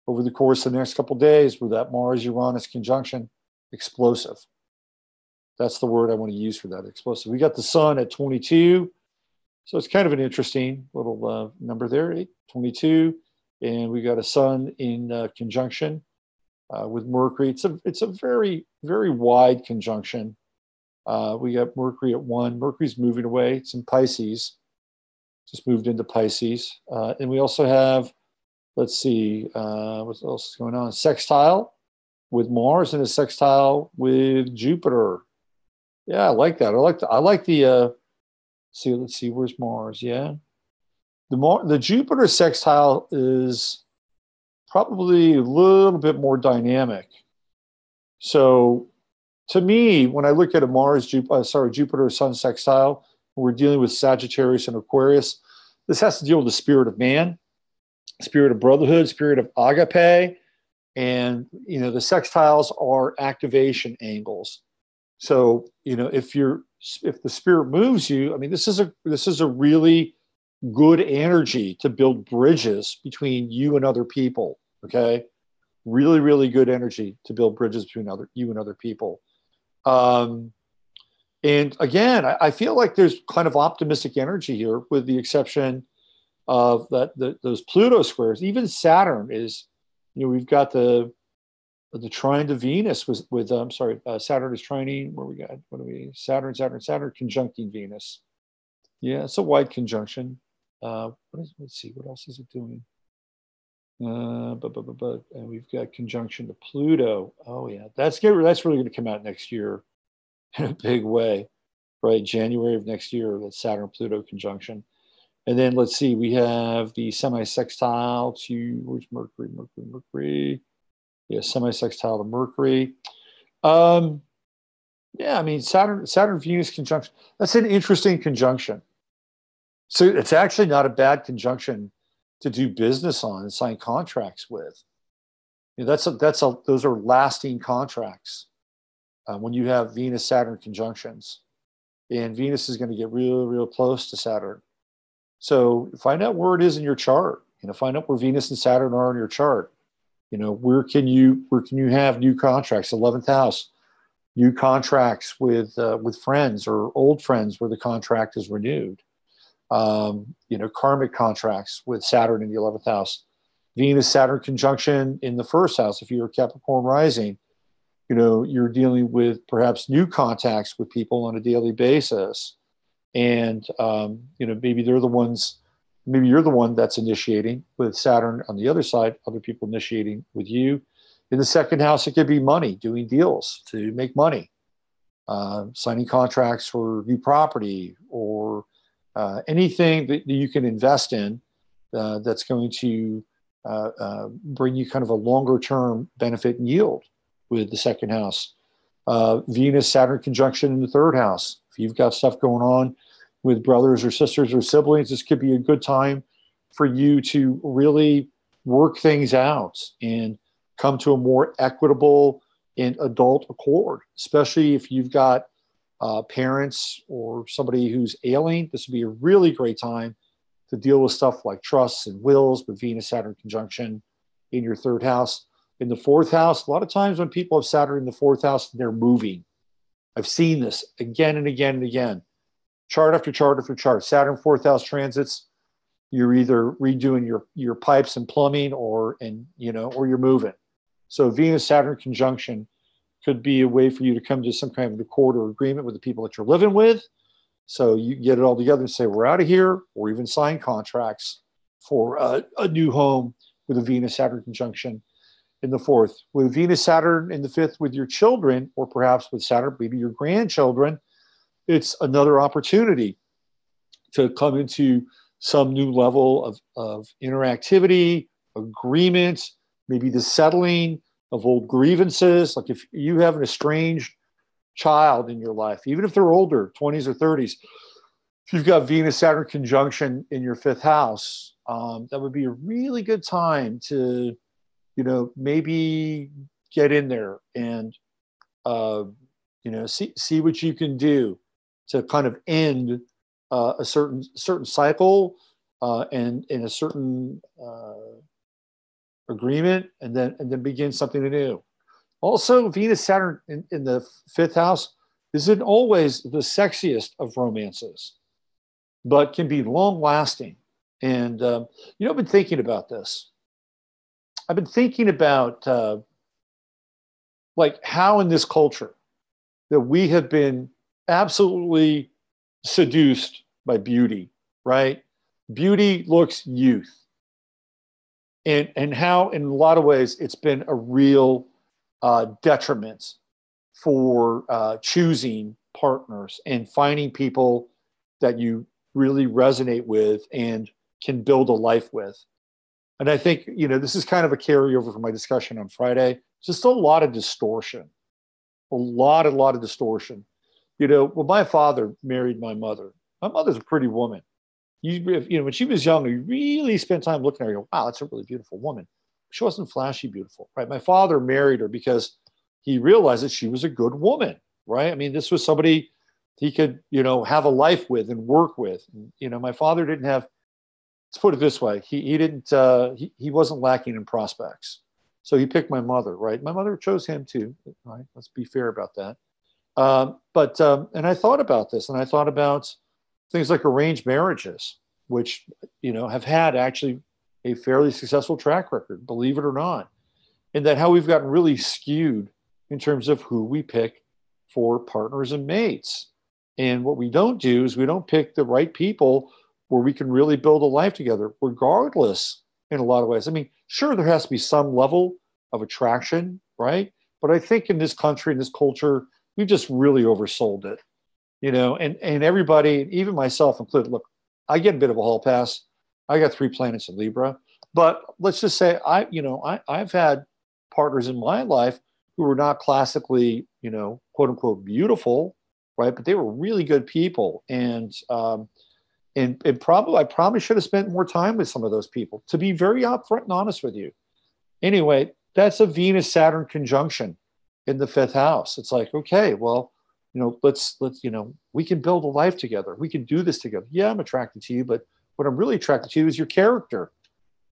over the course of the next couple of days with that Mars-Uranus conjunction. Explosive. That's the word I want to use for that, explosive. We got the sun at 22. So it's kind of an interesting little number there, 22. And we got a sun in conjunction with Mercury. It's a very, very wide conjunction. We got Mercury at 1. Mercury's moving away. It's in Pisces. Just moved into Pisces. And we also have, let's see, what else is going on? Sextile with Mars and a sextile with Jupiter. Yeah, I like that. I like the let's see, where's Mars? Yeah. The Jupiter sextile is probably a little bit more dynamic. So to me, when I look at a Jupiter Sun sextile, we're dealing with Sagittarius and Aquarius. This has to deal with the spirit of man, spirit of brotherhood, spirit of agape. And, the sextiles are activation angles. So, if the spirit moves you, I mean, this is a really good energy to build bridges between you and other people. Okay. Really, really good energy to build bridges between you and other people. And again, I feel like there's kind of optimistic energy here, with the exception of those Pluto squares. Even Saturn is, we've got the trine to Venus with Saturn is trining. Where we got, what do we? Saturn conjuncting Venus. Yeah, it's a wide conjunction. Let's see, what else is it doing? And we've got conjunction to Pluto. Oh yeah, that's really going to come out next year in a big way, right? January of next year, that Saturn-Pluto conjunction. And then let's see, we have the semi-sextile to, where's Mercury? Yeah, semi-sextile to Mercury. Yeah, I mean, Saturn-Venus conjunction, that's an interesting conjunction. So it's actually not a bad conjunction to do business on and sign contracts with. Those are lasting contracts. When you have Venus-Saturn conjunctions, and Venus is going to get real, real close to Saturn. So find out where it is in your chart. Find out where Venus and Saturn are in your chart. Where can you have new contracts? 11th house, new contracts with friends or old friends where the contract is renewed. Karmic contracts with Saturn in the 11th house. Venus-Saturn conjunction in the first house. If you're a Capricorn rising, you're dealing with perhaps new contacts with people on a daily basis. And, maybe you're the one that's initiating with Saturn on the other side, other people initiating with you. In the second house, it could be money, doing deals to make money, signing contracts for new property, or anything that you can invest in that's going to bring you kind of a longer term benefit and yield with the second house. Venus-Saturn conjunction in the third house. If you've got stuff going on with brothers or sisters or siblings, this could be a good time for you to really work things out and come to a more equitable and adult accord, especially if you've got parents or somebody who's ailing. This would be a really great time to deal with stuff like trusts and wills with Venus Saturn conjunction in your third house. In the fourth house, a lot of times when people have Saturn in the fourth house, they're moving. I've seen this again and again and again. Chart after chart after chart. Saturn fourth house transits, you're either redoing your pipes and plumbing or you're moving. So Venus Saturn conjunction could be a way for you to come to some kind of accord or agreement with the people that you're living with. So you get it all together and say, we're out of here, or even sign contracts for a new home with a Venus Saturn conjunction in the fourth. With Venus Saturn in the fifth with your children, or perhaps with Saturn, maybe your grandchildren, it's another opportunity to come into some new level of interactivity, agreement, maybe the settling of old grievances. Like if you have an estranged child in your life, even if they're older, 20s or 30s, if you've got Venus Saturn conjunction in your fifth house, that would be a really good time to, maybe get in there and, see what you can do to kind of end a certain cycle and in a certain agreement, and then begin something new. Also, Venus Saturn in the fifth house isn't always the sexiest of romances, but can be long lasting. And I've been thinking about this. I've been thinking about like how in this culture that we have been absolutely seduced by beauty, right? Beauty looks youth. And how in a lot of ways it's been a real detriment for choosing partners and finding people that you really resonate with and can build a life with. And I think, this is kind of a carryover from my discussion on Friday. Just a lot of distortion, a lot of distortion. When my father married my mother's a pretty woman. When she was young, you really spent time looking at her. You go, wow, that's a really beautiful woman. She wasn't flashy beautiful, right? My father married her because he realized that she was a good woman, right? I mean, this was somebody he could, have a life with and work with. And, my father didn't have, let's put it this way, he wasn't lacking in prospects. So he picked my mother, right? My mother chose him too, right? Let's be fair about that. And I thought about this, and I thought about things like arranged marriages, which, have had actually a fairly successful track record, believe it or not. And that how we've gotten really skewed in terms of who we pick for partners and mates. And what we don't do is we don't pick the right people where we can really build a life together, regardless in a lot of ways. I mean, sure, there has to be some level of attraction, right? But I think in this country, in this culture, we've just really oversold it. And everybody, even myself included, look, I get a bit of a hall pass. I got 3 planets in Libra, but let's just say I've had partners in my life who were not classically, quote unquote, beautiful, right? But they were really good people. And I probably should have spent more time with some of those people, to be very upfront and honest with you. Anyway, that's a Venus Saturn conjunction in the fifth house. It's like, okay, well, let's we can build a life together. We can do this together. Yeah, I'm attracted to you, but what I'm really attracted to is your character,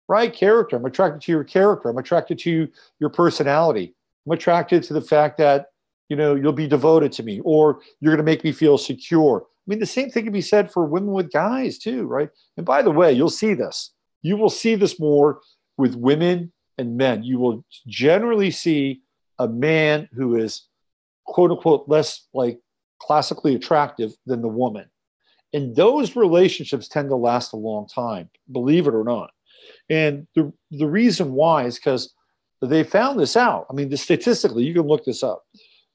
right? Character. I'm attracted to your character. I'm attracted to your personality. I'm attracted to the fact that, you'll be devoted to me, or you're going to make me feel secure. I mean, the same thing can be said for women with guys too, right? And by the way, you'll see this. You will see this more with women and men. You will generally see a man who is, quote unquote, less like classically attractive than the woman. And those relationships tend to last a long time, believe it or not. And the reason why is because they found this out. I mean, statistically, you can look this up,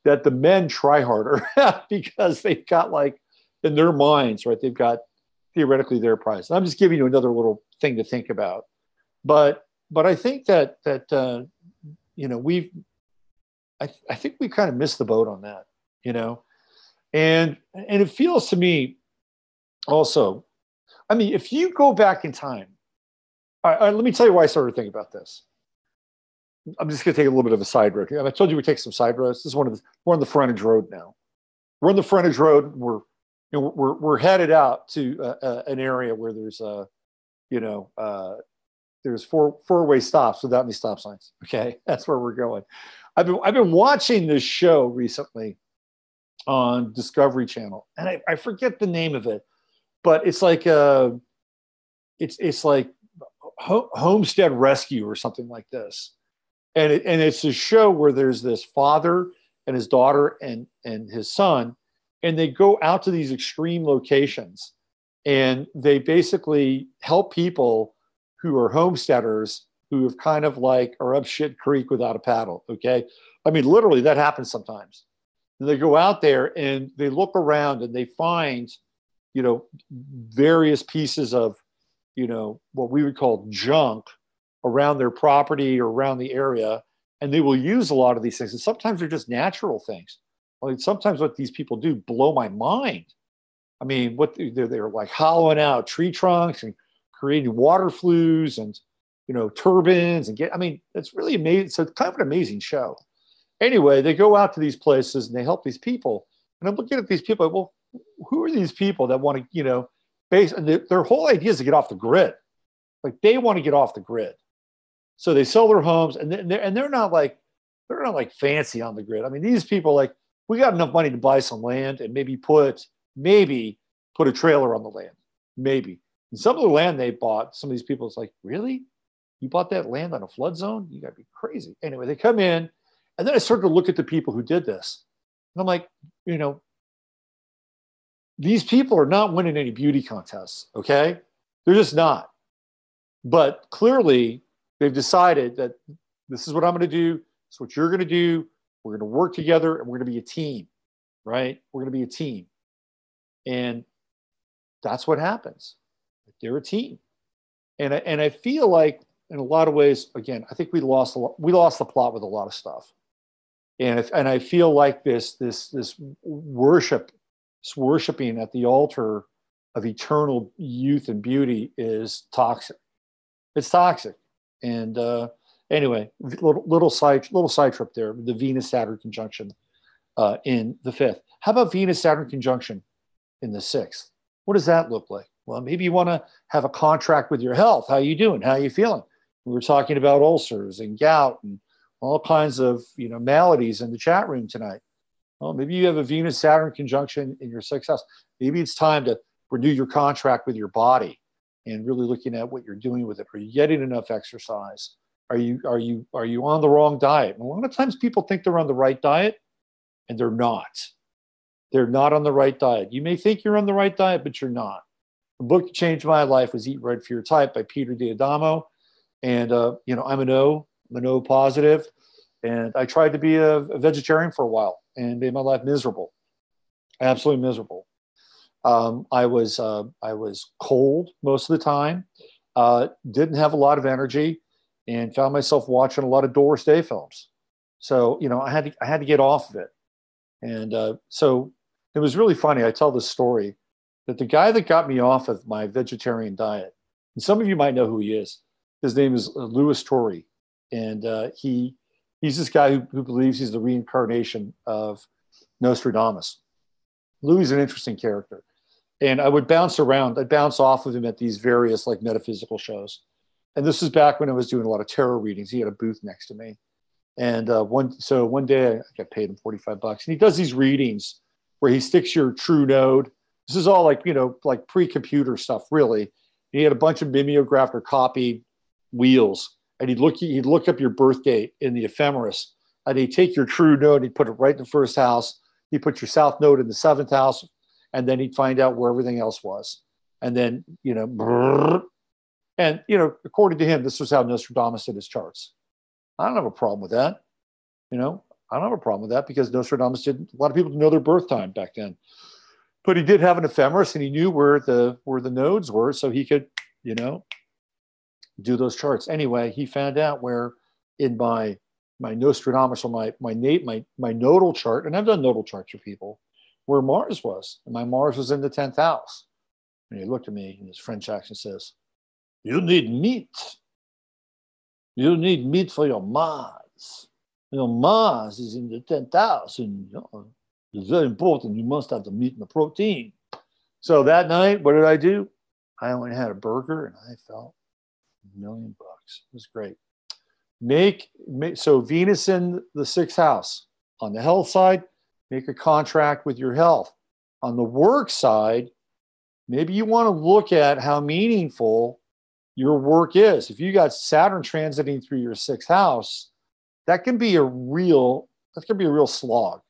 that the men try harder because they've got, like, in their minds, right, they've got theoretically their prize. And I'm just giving you another little thing to think about. But I think that I think we kind of missed the boat on that, and it feels to me also, I mean, if you go back in time All right, let me tell you why I started thinking about this. I'm just going to take a little bit of a side road here. I told you we take some side roads. This is we're on the frontage road now. We're on the frontage road. We're headed out to an area where there's there's four-way stops without any stop signs. Okay, that's where we're going. I've been watching this show recently on Discovery Channel, and I forget the name of it, but it's like it's like Homestead Rescue or something like this. And it's a show where there's this father and his daughter and his son, and they go out to these extreme locations, and they basically help people who are homesteaders who have kind of like are up shit creek without a paddle. Okay, I mean literally that happens sometimes. And they go out there and they look around and they find, various pieces of, what we would call junk around their property or around the area, and they will use a lot of these things. And sometimes they're just natural things. I mean, sometimes what these people do blow my mind. I mean, what they're like hollowing out tree trunks and creating water flues and turbines and it's really amazing. So it's kind of an amazing show. Anyway, they go out to these places and they help these people. And I'm looking at these people. Well, who are these people that want to and their whole idea is to get off the grid. Like they want to get off the grid. So they sell their homes, and they're not like fancy on the grid. I mean, these people we got enough money to buy some land and maybe put a trailer on the land, maybe. And some of the land they bought, some of these people, it's like, really? You bought that land on a flood zone? You got to be crazy. Anyway, they come in, and then I started to look at the people who did this, and I'm like, these people are not winning any beauty contests. Okay, they're just not. But clearly, they've decided that this is what I'm going to do. This is what you're going to do. We're going to work together, and we're going to be a team, right? We're going to be a team. And that's what happens. They're a team. And I feel like in a lot of ways, again, I think we lost the plot with a lot of stuff. And I feel like this worshiping at the altar of eternal youth and beauty is toxic. It's toxic. And anyway, little side trip there. The Venus-Saturn conjunction in the 5th. How about Venus-Saturn conjunction in the 6th? What does that look like? Well, maybe you want to have a contract with your health. How are you doing? How are you feeling? We were talking about ulcers and gout and all kinds of maladies in the chat room tonight. Well, maybe you have a Venus-Saturn conjunction in your 6th house. Maybe it's time to renew your contract with your body and really looking at what you're doing with it. Are you getting enough exercise? Are you on the wrong diet? And a lot of times people think they're on the right diet, and they're not. They're not on the right diet. You may think you're on the right diet, but you're not. The book that changed my life was Eat Right for Your Type by Peter D'Adamo. And, I'm an O positive. And I tried to be a vegetarian for a while and made my life miserable, absolutely miserable. I was cold most of the time, didn't have a lot of energy, and found myself watching a lot of Doris Day films. So, I had to get off of it. And so it was really funny. I tell this story that the guy that got me off of my vegetarian diet, and some of you might know who he is. His name is Louis Torrey. And he's this guy who believes he's the reincarnation of Nostradamus. Louis is an interesting character. And I would bounce around. I'd bounce off of him at these various metaphysical shows. And this was back when I was doing a lot of tarot readings. He had a booth next to me. And one day I got paid him $45. And he does these readings where he sticks your true node. This is all like pre-computer stuff, really. And he had a bunch of mimeographed or copied wheels. And he'd look up your birth date in the ephemeris. And he'd take your true node, he'd put it right in the 1st house. He'd put your south node in the 7th house. And then he'd find out where everything else was. And then, and, according to him, this was how Nostradamus did his charts. I don't have a problem with that. I don't have a problem with that because Nostradamus a lot of people didn't know their birth time back then. But he did have an ephemeris and he knew where the nodes were, so he could, do those charts. Anyway, he found out where in my Nostradamus or my nodal chart, and I've done nodal charts for people, where Mars was. And my Mars was in the 10th house. And he looked at me in his French accent and says, You need meat. You need meat for your Mars. Your Mars is in the 10th house, and it's very important. You must have the meat and the protein. So that night, what did I do? I only had a burger, and I felt $1,000,000. It was great. So Venus in the 6th house. On the health side, make a contract with your health. On the work side, maybe you want to look at how meaningful your work is. If you got Saturn transiting through your 6th house, that can be a real slog.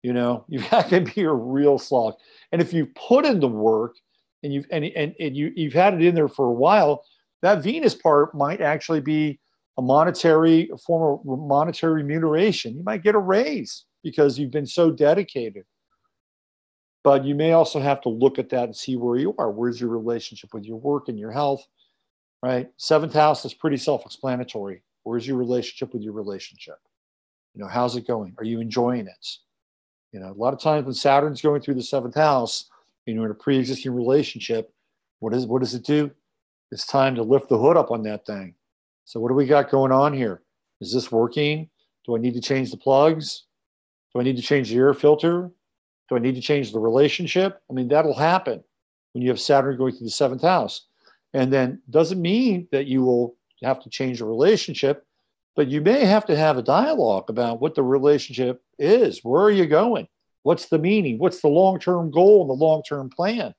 That can be a real slog. And if you've put in the work and you've had it in there for a while, that Venus part might actually be a form of monetary remuneration. You might get a raise because you've been so dedicated. But you may also have to look at that and see where you are. Where's your relationship with your work and your health, right? 7th house is pretty self-explanatory. Where's your relationship with your relationship? How's it going? Are you enjoying it? A lot of times when Saturn's going through the 7th house, in a pre-existing relationship, what does it do? It's time to lift the hood up on that thing. So what do we got going on here? Is this working? Do I need to change the plugs? Do I need to change the air filter? Do I need to change the relationship? That'll happen when you have Saturn going through the 7th house. And then doesn't mean that you will have to change the relationship, but you may have to have a dialogue about what the relationship is. Where are you going? What's the meaning? What's the long-term goal and the long-term plan?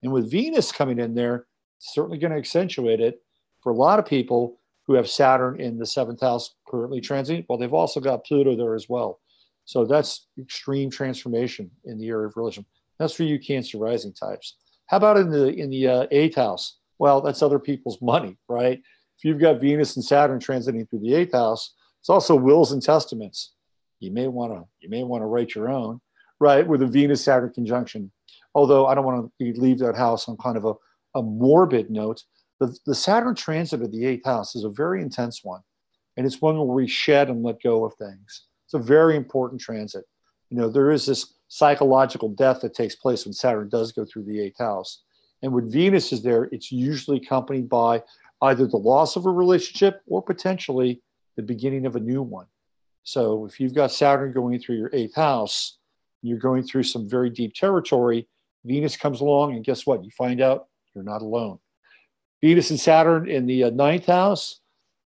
And with Venus coming in there, it's certainly going to accentuate it for a lot of people who have Saturn in the 7th house currently transiting. Well, they've also got Pluto there as well. So that's extreme transformation in the area of religion. That's for you Cancer rising types. How about in the 8th house? Well, that's other people's money, right? If you've got Venus and Saturn transiting through the 8th house, it's also wills and testaments. You may want to write your own, right? With a Venus-Saturn conjunction. Although I don't want to leave that house on kind of a morbid note. The Saturn transit of the 8th house is a very intense one. And it's one where we shed and let go of things. It's a very important transit. There is this psychological death that takes place when Saturn does go through the 8th house. And when Venus is there, it's usually accompanied by either the loss of a relationship or potentially the beginning of a new one. So if you've got Saturn going through your 8th house, you're going through some very deep territory, Venus comes along and guess what? You find out you're not alone. Venus and Saturn in the 9th house,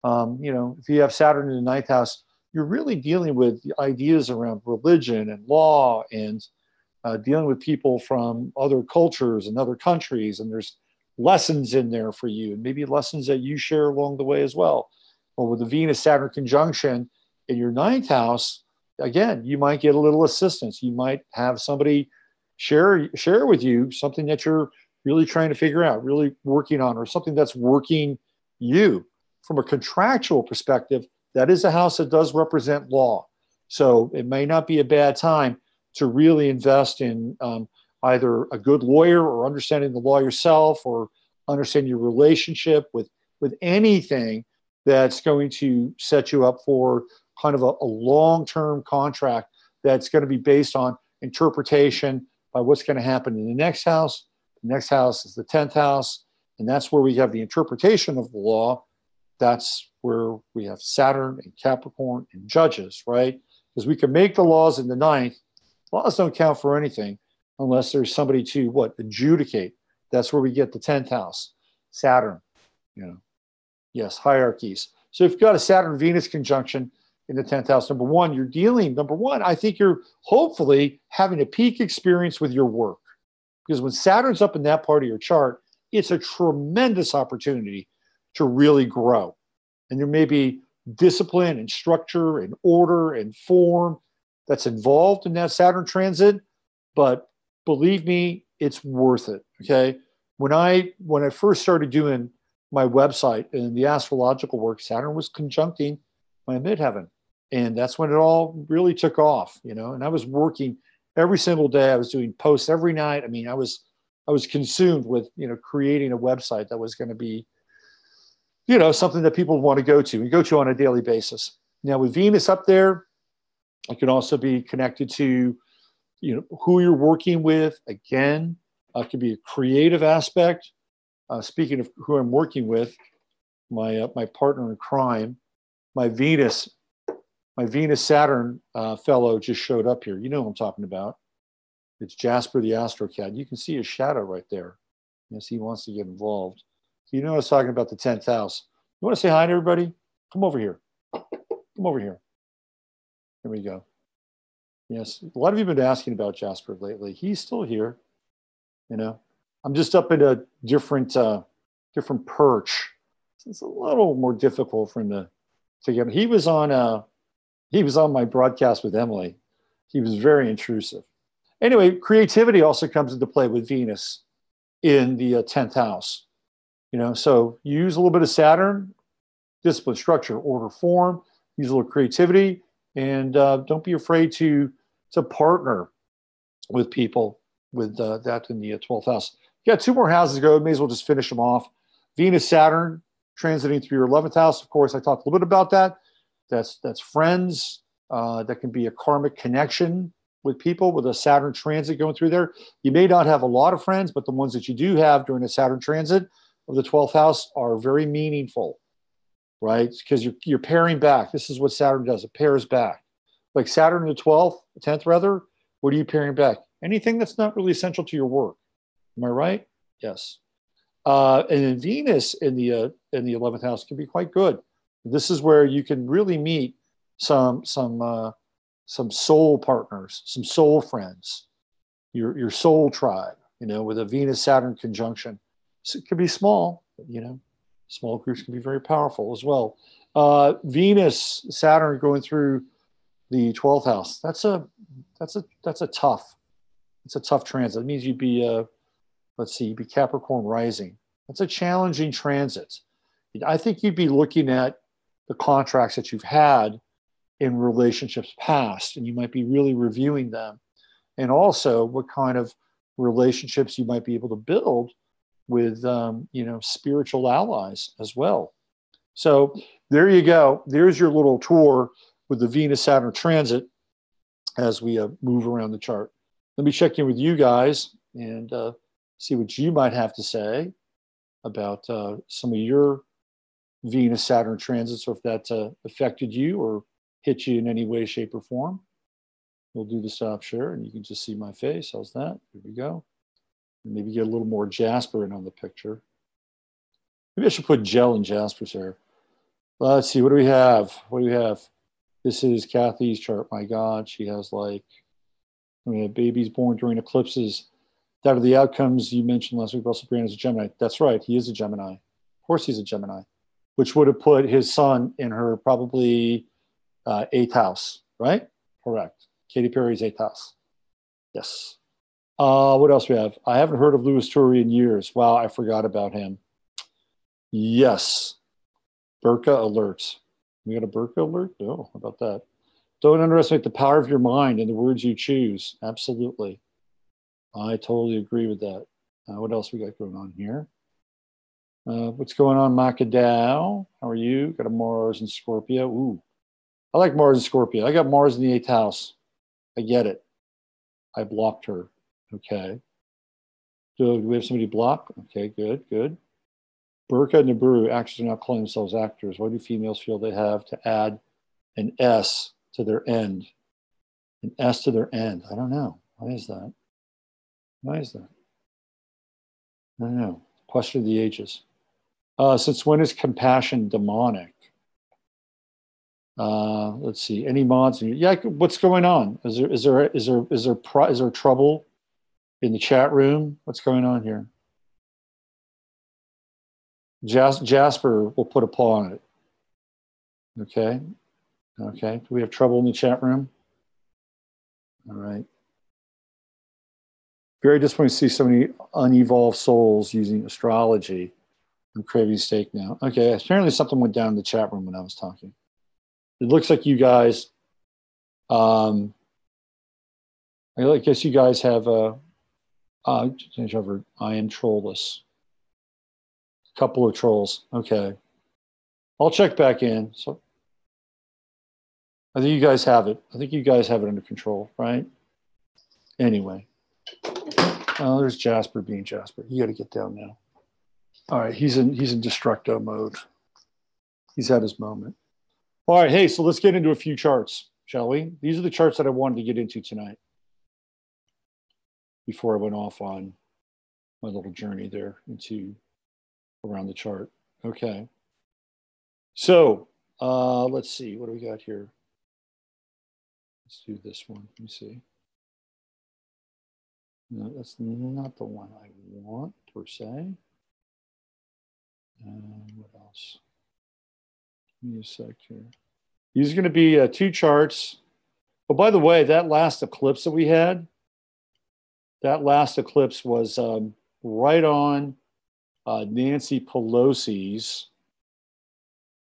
if you have Saturn in the 9th house, you're really dealing with the ideas around religion and law and dealing with people from other cultures and other countries. And there's lessons in there for you and maybe lessons that you share along the way as well. Well, with the Venus-Saturn conjunction in your 9th house, again, you might get a little assistance. You might have somebody share with you something that you're really trying to figure out, really working on, or something that's working you. From a contractual perspective, that is a house that does represent law. So it may not be a bad time to really invest in either a good lawyer or understanding the law yourself or understanding your relationship with anything that's going to set you up for kind of a long-term contract that's going to be based on interpretation by what's going to happen in the next house. The next house is the 10th house, and that's where we have the interpretation of the law. That's where we have Saturn and Capricorn and Judges, right? Because we can make the laws in the 9th. Laws don't count for anything unless there's somebody to adjudicate. That's where we get the 10th house, Saturn, Yes, hierarchies. So if you've got a Saturn-Venus conjunction in the 10th house, number one, I think you're hopefully having a peak experience with your work. Because when Saturn's up in that part of your chart, it's a tremendous opportunity to really grow. And there may be discipline and structure and order and form that's involved in that Saturn transit, but believe me, it's worth it, okay? When I first started doing my website and the astrological work, Saturn was conjuncting my midheaven. And that's when it all really took off, and I was working every single day. I was doing posts every night. I was consumed with, creating a website that was going to be, something that people want to go to and go to on a daily basis. Now with Venus up there, it can also be connected to, who you're working with. Again, it could be a creative aspect. speaking of who I'm working with, my partner in crime, my Venus Saturn fellow just showed up here. You know what I'm talking about. It's Jasper the Astro Cat. You can see his shadow right there. Yes, he wants to get involved. You know I was talking about the 10th house. You want to say hi to everybody? Come over here. Come over here. Here we go. Yes, a lot of you have been asking about Jasper lately. He's still here. You know, I'm just up at a different perch. It's a little more difficult for him to get. He was on my broadcast with Emily. He was very intrusive. Anyway, creativity also comes into play with Venus in the 10th house. You know, so you use a little bit of Saturn, discipline, structure, order, form. Use a little creativity, and don't be afraid to partner with people with that in the 12th house. You got 2 more houses to go. May as well just finish them off. Venus, Saturn, transiting through your 11th house. Of course, I talked a little bit about that. That's friends. That can be a karmic connection with people with a Saturn transit going through there. You may not have a lot of friends, but the ones that you do have during a Saturn transit of the 12th house are very meaningful, right? Because you're pairing back. This is what Saturn does. It pairs back. Like Saturn in the 12th, 10th rather, what are you pairing back? Anything that's not really essential to your work. Am I right? Yes. And then Venus in the 11th house can be quite good. This is where you can really meet some soul partners, some soul friends, your soul tribe, you know, with a Venus-Saturn conjunction. So it can be small, but, you know, small groups can be very powerful as well. Venus, Saturn going through the 12th house. That's a tough transit. It means you'd be, you'd be Capricorn rising. That's a challenging transit. I think you'd be looking at the contracts that you've had in relationships past, and you might be really reviewing them. And also what kind of relationships you might be able to build with, spiritual allies as well. So there you go. There's your little tour with the Venus-Saturn transit as we move around the chart. Let me check in with you guys and see what you might have to say about some of your Venus-Saturn transits, or if that affected you or hit you in any way, shape, or form. We'll do the stop share, and you can just see my face. How's that? Here we go. And maybe get a little more Jasper in on the picture. Maybe I should put gel in Jasper's hair. Let's see. What do we have? This is Kathy's chart. My God, she has babies born during eclipses. That are the outcomes you mentioned last week. Russell Brand is a Gemini. That's right. He is a Gemini. Of course, he's a Gemini, which would have put his son in her probably 8th house, right? Correct. Katy Perry's 8th house. Yes. What else we have? I haven't heard of Louis Torrey in years. Wow, I forgot about him. Yes. Burqa alert. We got a Burqa alert? Oh, how about that? Don't underestimate the power of your mind and the words you choose. Absolutely. I totally agree with that. What else we got going on here? What's going on, Macadao? How are you? Got a Mars in Scorpio. Ooh, I like Mars in Scorpio. I got Mars in the 8th house. I get it. I blocked her. Okay. Do we have somebody blocked? Okay, good. Burqa and Nibiru, actors are not calling themselves actors. Why do females feel they have to add an S to their end? An S to their end. I don't know. Why is that? I don't know. Question of the ages. Since when is compassion demonic? Let's see. Any mods? Yeah. What's going on? Is there trouble in the chat room? What's going on here? Jasper will put a paw on it. Okay. Do we have trouble in the chat room? All right. Very disappointed to see so many unevolved souls using astrology. I'm craving steak now. Okay, apparently something went down in the chat room when I was talking. It looks like you guys, I guess you guys have change over. I am trollless. A couple of trolls. Okay, I'll check back in. So I think you guys have it. I think you guys have it under control, right? Anyway. Oh, there's Jasper being Jasper. You got to get down now. All right, he's in destructo mode. He's had his moment. All right, hey, so let's get into a few charts, shall we? These are the charts that I wanted to get into tonight before I went off on my little journey there into around the chart. Okay. So let's see, what do we got here? Let's do this one. Let me see. No, that's not the one I want per se. What else? Give me a sec here. These are going to be two charts. Oh, by the way, that last eclipse that we had, that last eclipse was right on Nancy Pelosi's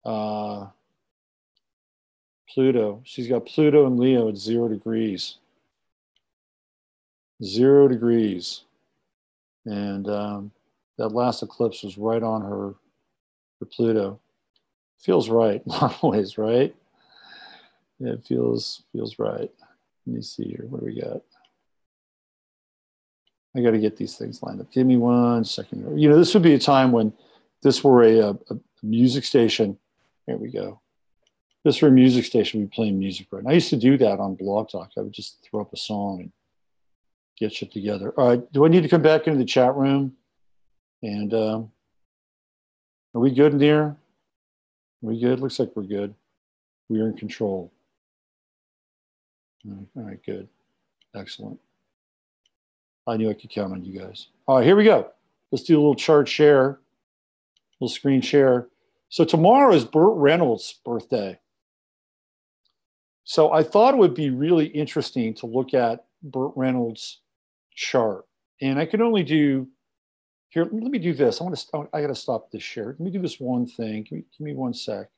Pluto. She's got Pluto and Leo at 0 degrees. 0 degrees. And that last eclipse was right on her Pluto. Feels right in a lot of ways, right? Yeah, it feels right. Let me see here. What do we got? I got to get these things lined up. Give me 1 second. You know, this would be a time when this were a music station. There we go. This were a music station. We'd be playing music right now. I used to do that on Blog Talk. I would just throw up a song and get shit together. All right. Do I need to come back into the chat room? And are we good in here? Are we good? Looks like we're good. We are in control. All right, good. Excellent. I knew I could count on you guys. All right, here we go. Let's do a little chart share, little screen share. So tomorrow is Burt Reynolds' birthday. So I thought it would be really interesting to look at Burt Reynolds' chart. And I can only do, here, let me do this. I got to stop this share. Let me do this one thing. Give me 1 sec.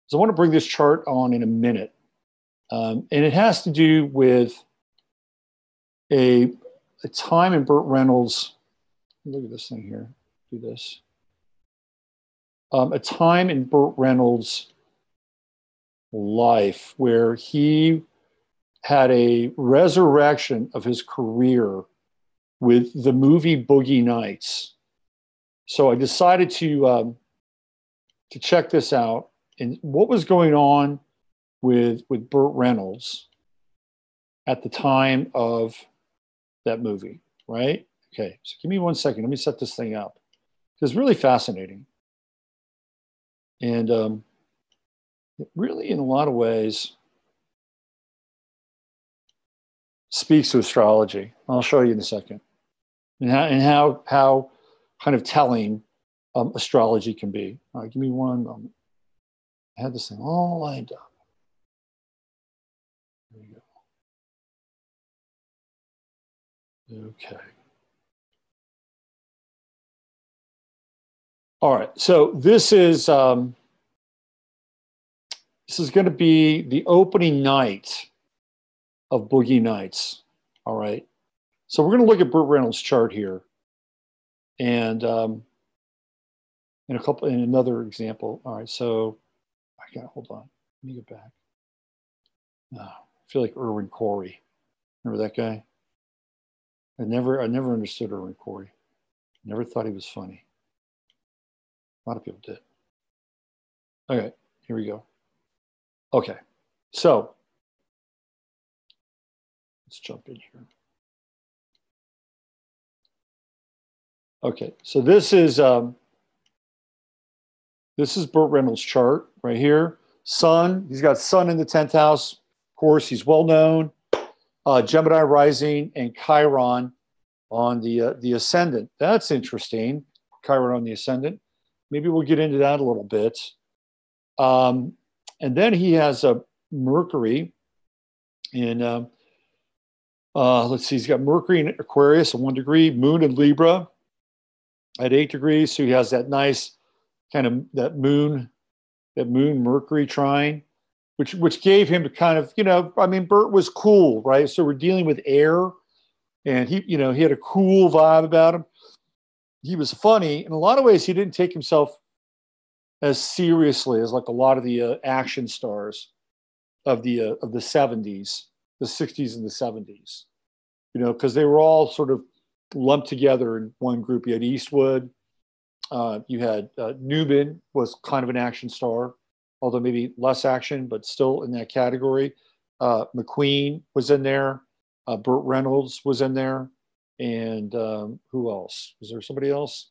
So I want to bring this chart on in a minute. And it has to do with a time in Burt Reynolds. Look at this thing here. Do this. A time in Burt Reynolds' life where he had a resurrection of his career with the movie Boogie Nights. So I decided to check this out and what was going on with Burt Reynolds at the time of that movie, right? Okay, so give me 1 second. Let me set this thing up. It's really fascinating. And it really, in a lot of ways, speaks to astrology. I'll show you in a second. And how kind of telling astrology can be. All right, give me 1 moment. I had this thing all lined up. There we go. Okay. All right, so this is going to be the opening night of Boogie Nights. All right, so we're going to look at Burt Reynolds' chart here, and in another example. All right, so hold on. Let me get back. I feel like Irwin Corey. Remember that guy? I never understood Irwin Corey. Never thought he was funny. A lot of people did. Okay, here we go. Okay, so let's jump in here. Okay, so this is Burt Reynolds' chart right here. Sun, he's got Sun in the 10th house. Of course, he's well known. Gemini rising and Chiron on the ascendant. That's interesting. Chiron on the ascendant. Maybe we'll get into that a little bit. And then he has a Mercury in, let's see, he's got Mercury in Aquarius at 1 degree, Moon in Libra at 8 degrees. So he has that nice kind of that moon Mercury trine, which gave him a kind of, I mean, Burt was cool, right? So we're dealing with air, and he had a cool vibe about him. He was funny. In a lot of ways, he didn't take himself as seriously as like a lot of the action stars of the 70s, the 60s and the 70s, because they were all sort of lumped together in one group. You had Eastwood, You had Newman was kind of an action star, although maybe less action, but still in that category. McQueen was in there. Burt Reynolds was in there. And who else? Was there somebody else?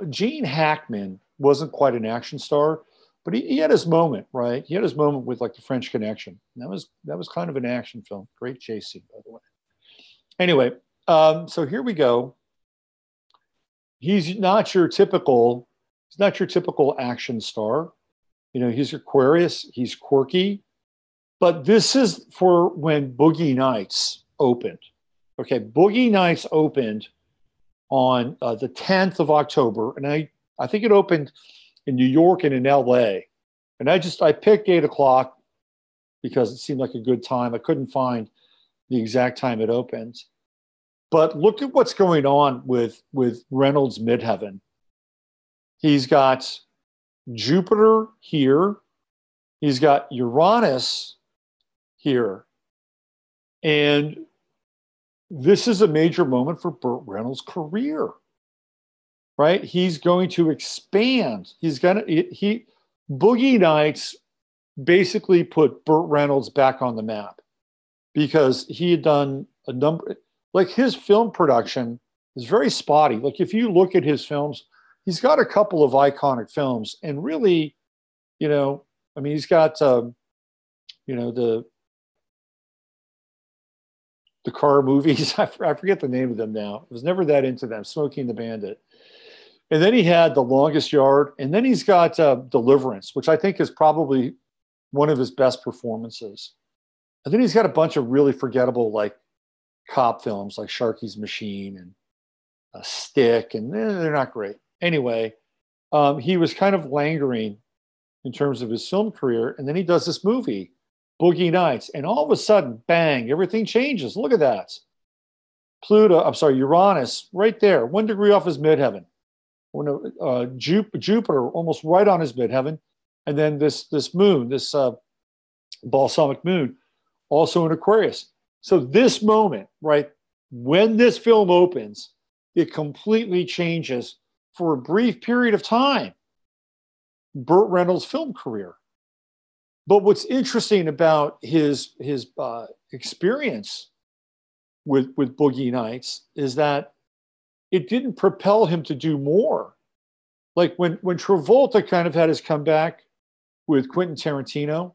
Gene Hackman wasn't quite an action star, but he had his moment, right? He had his moment with like the French Connection. And that was kind of an action film. Great chase scene, by the way. Anyway, so here we go. He's not your typical action star. You know, he's Aquarius, he's quirky, but this is for when Boogie Nights opened. Okay, Boogie Nights opened on the 10th of October, and I think it opened in New York and in LA. And I picked 8 o'clock because it seemed like a good time. I couldn't find the exact time it opened. But look at what's going on with Reynolds Midheaven. He's got Jupiter here. He's got Uranus here. And this is a major moment for Burt Reynolds' career, right? He's going to expand. Boogie Nights basically put Burt Reynolds back on the map because he had done a number, like his film production is very spotty. Like if you look at his films, he's got a couple of iconic films and really, you know, I mean, he's got, you know, the car movies. I forget the name of them now. I was never that into them. Smokey and the Bandit. And then he had The Longest Yard. And then he's got Deliverance, which I think is probably one of his best performances. And then he's got a bunch of really forgettable, like, cop films, like Sharky's Machine and Stick. And they're not great. Anyway, he was kind of lingering in terms of his film career. And then he does this movie, Boogie Nights. And all of a sudden, bang, everything changes. Look at that. Uranus, right there, 1 degree off his midheaven. Jupiter, almost right on his midheaven. And then this moon, this balsamic moon, also in Aquarius. So this moment, right, when this film opens, it completely changes for a brief period of time Burt Reynolds' film career. But what's interesting about his experience with Boogie Nights is that it didn't propel him to do more. Like when Travolta kind of had his comeback with Quentin Tarantino,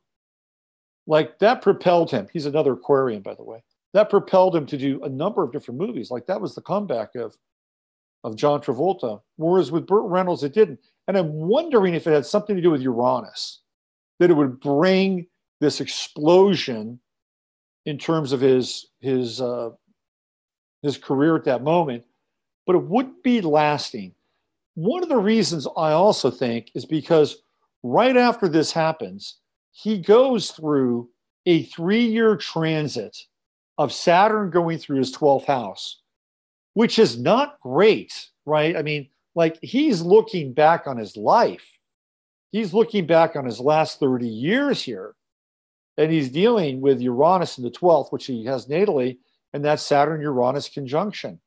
like that propelled him. He's another Aquarian, by the way. That propelled him to do a number of different movies. Like that was the comeback of John Travolta. Whereas with Burt Reynolds, it didn't. And I'm wondering if it had something to do with Uranus, that it would bring this explosion in terms of his career at that moment, but it wouldn't be lasting. One of the reasons I also think is because right after this happens, he goes through a 3-year transit of Saturn going through his 12th house, which is not great, right? I mean, like he's looking back on his life. He's looking back on his last 30 years here, and he's dealing with Uranus in the 12th, which he has natally, and that's Saturn-Uranus conjunction,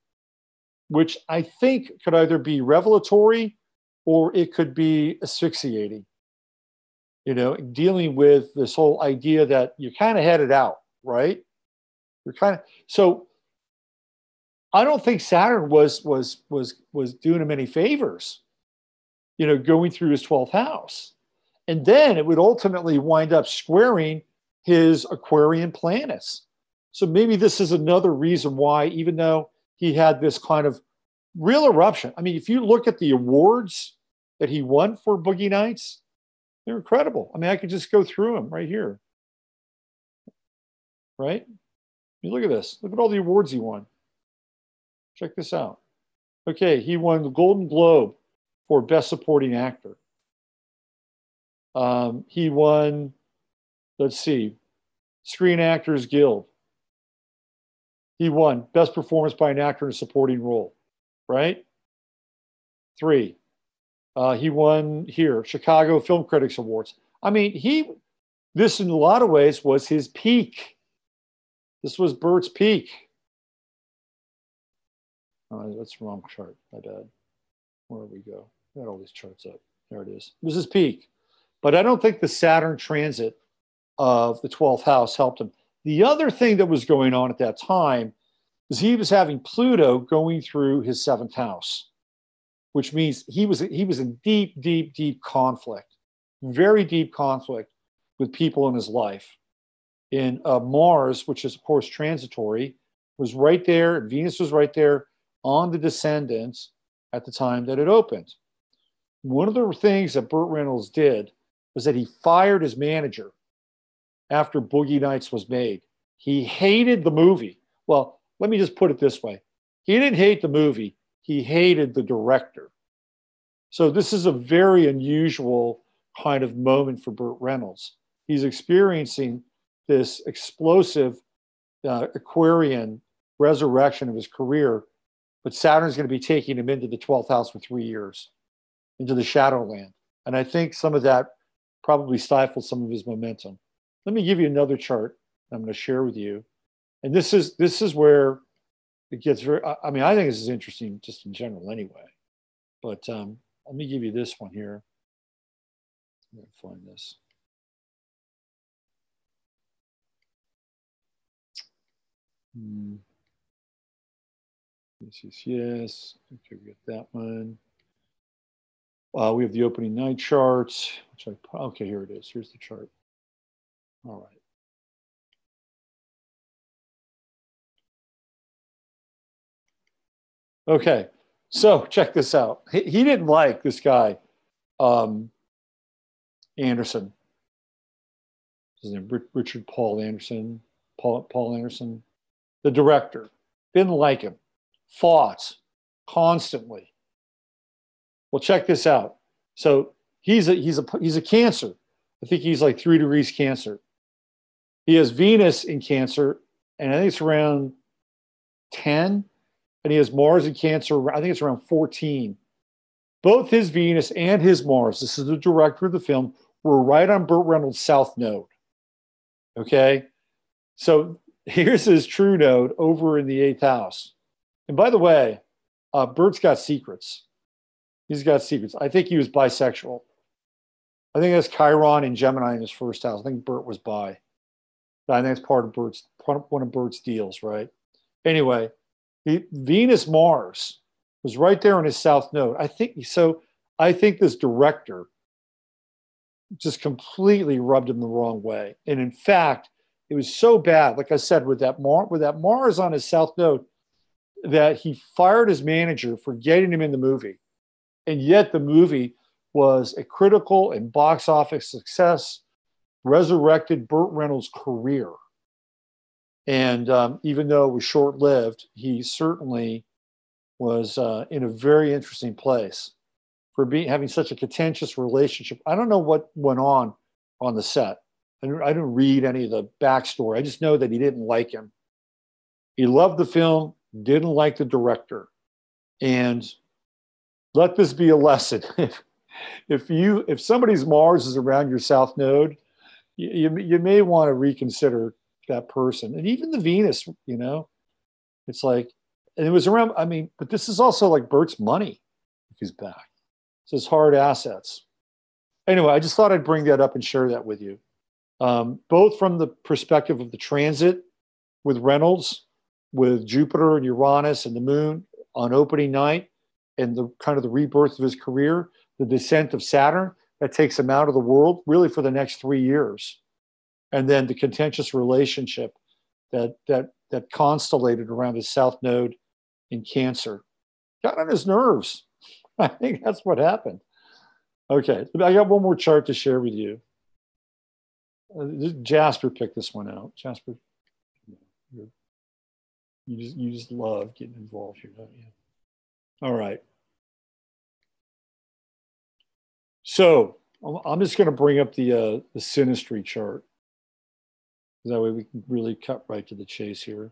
which I think could either be revelatory or it could be asphyxiating. You know, dealing with this whole idea that you're kind of headed out, right? You're kind of so. I don't think Saturn was doing him any favors, you know, going through his 12th house. And then it would ultimately wind up squaring his Aquarian planets. So maybe this is another reason why, even though he had this kind of real eruption. I mean, if you look at the awards that he won for Boogie Nights, they're incredible. I mean, I could just go through them right here. Right? I mean, look at this. Look at all the awards he won. Check this out. Okay, he won the Golden Globe for Best Supporting Actor. He won, let's see, Screen Actors Guild. He won Best Performance by an Actor in a Supporting Role, right? 3. He won here, Chicago Film Critics Awards. I mean, this in a lot of ways was his peak. This was Burt's peak. Oh, that's the wrong chart. My bad. Where we go? Got all these charts up. There it is. This is peak. But I don't think the Saturn transit of the 12th house helped him. The other thing that was going on at that time is he was having Pluto going through his 7th house, which means he was in deep, deep, deep conflict, very deep conflict with people in his life. And Mars, which is, of course, transitory, was right there. Venus was right there on the descendants at the time that it opened. One of the things that Burt Reynolds did was that he fired his manager after Boogie Nights was made. He hated the movie. Well, let me just put it this way. He didn't hate the movie. He hated the director. So this is a very unusual kind of moment for Burt Reynolds. He's experiencing this explosive Aquarian resurrection of his career, but Saturn's going to be taking him into the 12th house for 3 years, into the Shadowland. And I think some of that probably stifled some of his momentum. Let me give you another chart I'm going to share with you. And this is where it gets very, I mean, I think this is interesting just in general anyway. But let me give you this one here. I'm going to find this. Yes. Okay, we got that one. We have the opening night charts. Okay, here it is. Here's the chart. All right. Okay, so check this out. He didn't like this guy, Anderson. His name Richard Paul Anderson. Paul Anderson, the director, didn't like him. Fought constantly. Well, check this out. So he's a Cancer. I think he's like 3 degrees Cancer. He has Venus in Cancer, and I think it's around 10. And he has Mars in Cancer, I think it's around 14. Both his Venus and his Mars, this is the director of the film, were right on Burt Reynolds' south node. Okay? So here's his true node over in the 8th house. And by the way, Burt's got secrets. He's got secrets. I think he was bisexual. I think that's Chiron and Gemini in his 1st house. I think Burt was bi. I think that's part of one of Burt's deals, right? Anyway, Venus Mars was right there on his south node. I think this director just completely rubbed him the wrong way. And in fact, it was so bad, like I said, with that Mars on his south node, that he fired his manager for getting him in the movie. And yet the movie was a critical and box office success, resurrected Burt Reynolds' career. And even though it was short-lived, he certainly was in a very interesting place for having such a contentious relationship. I don't know what went on the set. I didn't read any of the backstory. I just know that he didn't like him. He loved the film, didn't like the director. And let this be a lesson. If somebody's Mars is around your south node, you may want to reconsider that person. And even the Venus, it's like, and it was around, I mean, but this is also like Burt's money if he's back. It's his hard assets. Anyway, I just thought I'd bring that up and share that with you. Both from the perspective of the transit with Reynolds, with Jupiter and Uranus and the moon on opening night, and the kind of the rebirth of his career, the descent of Saturn that takes him out of the world really for the next 3 years. And then the contentious relationship that constellated around his south node in Cancer. Got on his nerves. I think that's what happened. Okay, I got one more chart to share with you. Jasper picked this one out. Jasper, you just love getting involved here, don't you? All right. So I'm just going to bring up the synastry chart. That way we can really cut right to the chase here.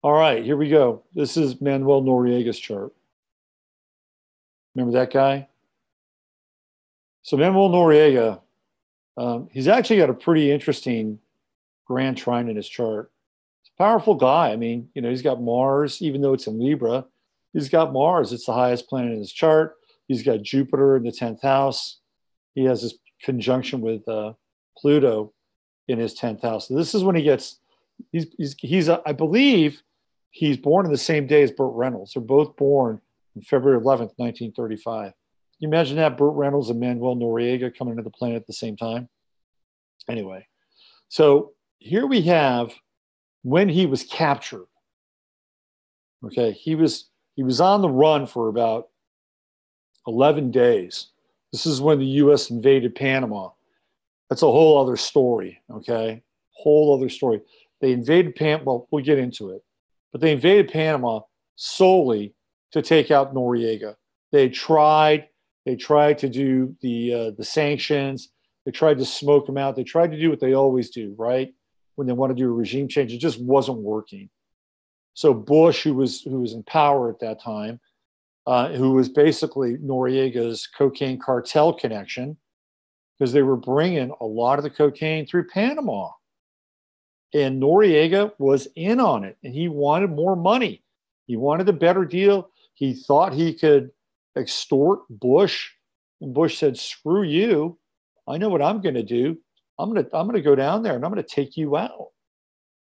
All right, here we go. This is Manuel Noriega's chart. Remember that guy? So Manuel Noriega, he's actually got a pretty interesting grand trine in his chart. It's Powerful guy. I mean, you know, he's got Mars, even though it's in Libra. He's got Mars. It's the highest planet in his chart. He's got Jupiter in the 10th house. He has this conjunction with Pluto in his 10th house. So this is when he gets, I believe he's born in the same day as Burt Reynolds. They're both born on February 11th, 1935. Can you imagine that? Burt Reynolds and Manuel Noriega coming into the planet at the same time? Anyway, so here we have when he was captured. Okay, he was on the run for about 11 days. This is when the U.S. invaded Panama. That's a whole other story, okay? Whole other story. They invaded Panama. Well, we'll get into it. But they invaded Panama solely to take out Noriega. They tried to do the sanctions. They tried to smoke him out. They tried to do what they always do, right? When they want to do a regime change, it just wasn't working. So Bush, who was in power at that time, who was basically Noriega's cocaine cartel connection, because they were bringing a lot of the cocaine through Panama. And Noriega was in on it, and he wanted more money. He wanted a better deal. He thought he could extort Bush, and Bush said, "Screw you. I know what I'm going to do. I'm going to go down there, and I'm going to take you out.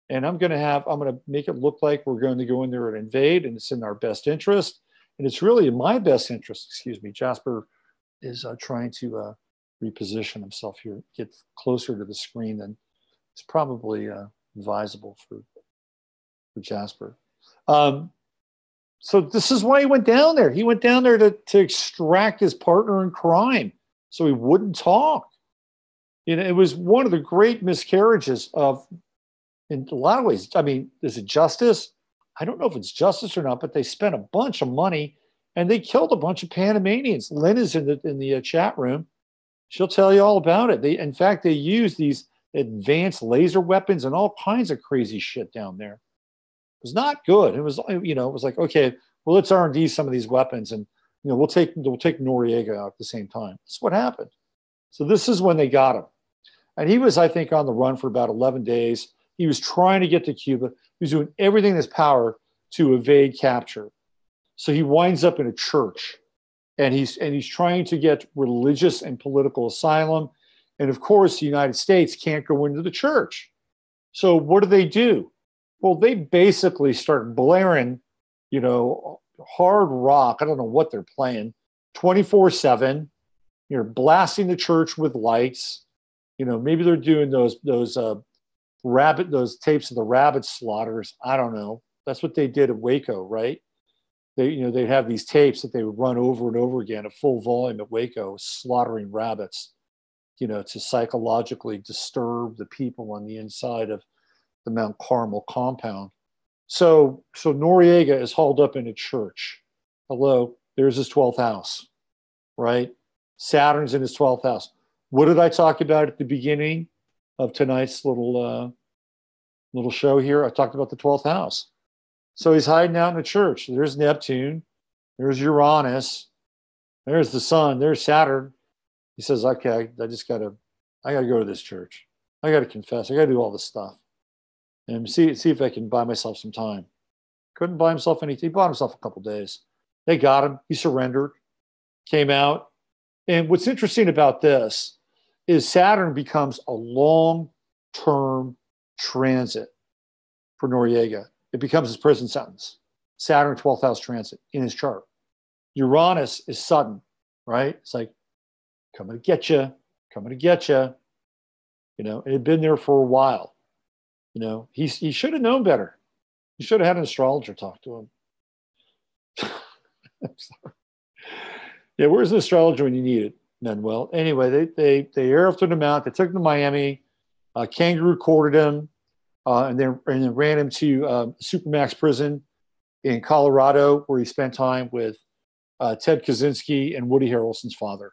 And I'm going to make it look like we're going to go in there and invade, and it's in our best interest. And it's really in my best interest." Excuse me. Jasper is trying to reposition himself here, get closer to the screen than is probably advisable for Jasper. So this is why he went down there. He went down there to extract his partner in crime so he wouldn't talk. You know, it was one of the great miscarriages of, in a lot of ways, I mean, is it justice? I don't know if it's justice or not, but they spent a bunch of money and they killed a bunch of Panamanians. Lynn is in the chat room. She'll tell you all about it. In fact, they use these advanced laser weapons and all kinds of crazy shit down there. It was not good. It was, you know, it was like, okay, well, let's R&D some of these weapons, and you know, we'll take Noriega out at the same time. That's what happened. So this is when they got him, and he was, I think, on the run for about 11 days. He was trying to get to Cuba. He was doing everything in his power to evade capture. So he winds up in a church, and he's trying to get religious and political asylum. And of course, the United States can't go into the church. So what do? Well, they basically start blaring, you know, hard rock. I don't know what they're playing, 24/7. You're blasting the church with lights. You know, maybe they're doing those tapes of the rabbit slaughters. I don't know. That's what they did at Waco, right? They'd have these tapes that they would run over and over again at full volume at Waco, slaughtering rabbits, you know, to psychologically disturb the people on the inside of the Mount Carmel compound. So Noriega is hauled up in a church. Hello, there's his 12th house, right? Saturn's in his 12th house. What did I talk about at the beginning of tonight's little show here? I talked about the 12th house. So he's hiding out in the church. There's Neptune. There's Uranus. There's the sun. There's Saturn. He says, okay, I got to go to this church. I got to confess. I got to do all this stuff. And see if I can buy myself some time. Couldn't buy himself anything. He bought himself a couple days. They got him. He surrendered. Came out. And what's interesting about this is Saturn becomes a long-term transit for Noriega. It becomes his prison sentence. Saturn 12th house transit in his chart. Uranus is sudden, right? It's like, coming to get you, coming to get you. You know, it had been there for a while. You know, he should have known better. He should have had an astrologer talk to him. I'm sorry. Yeah, where's an astrologer when you need it, Manuel? Anyway, they airlifted him out. They took him to Miami. Kangaroo courted him, and then ran him to Supermax prison in Colorado, where he spent time with Ted Kaczynski and Woody Harrelson's father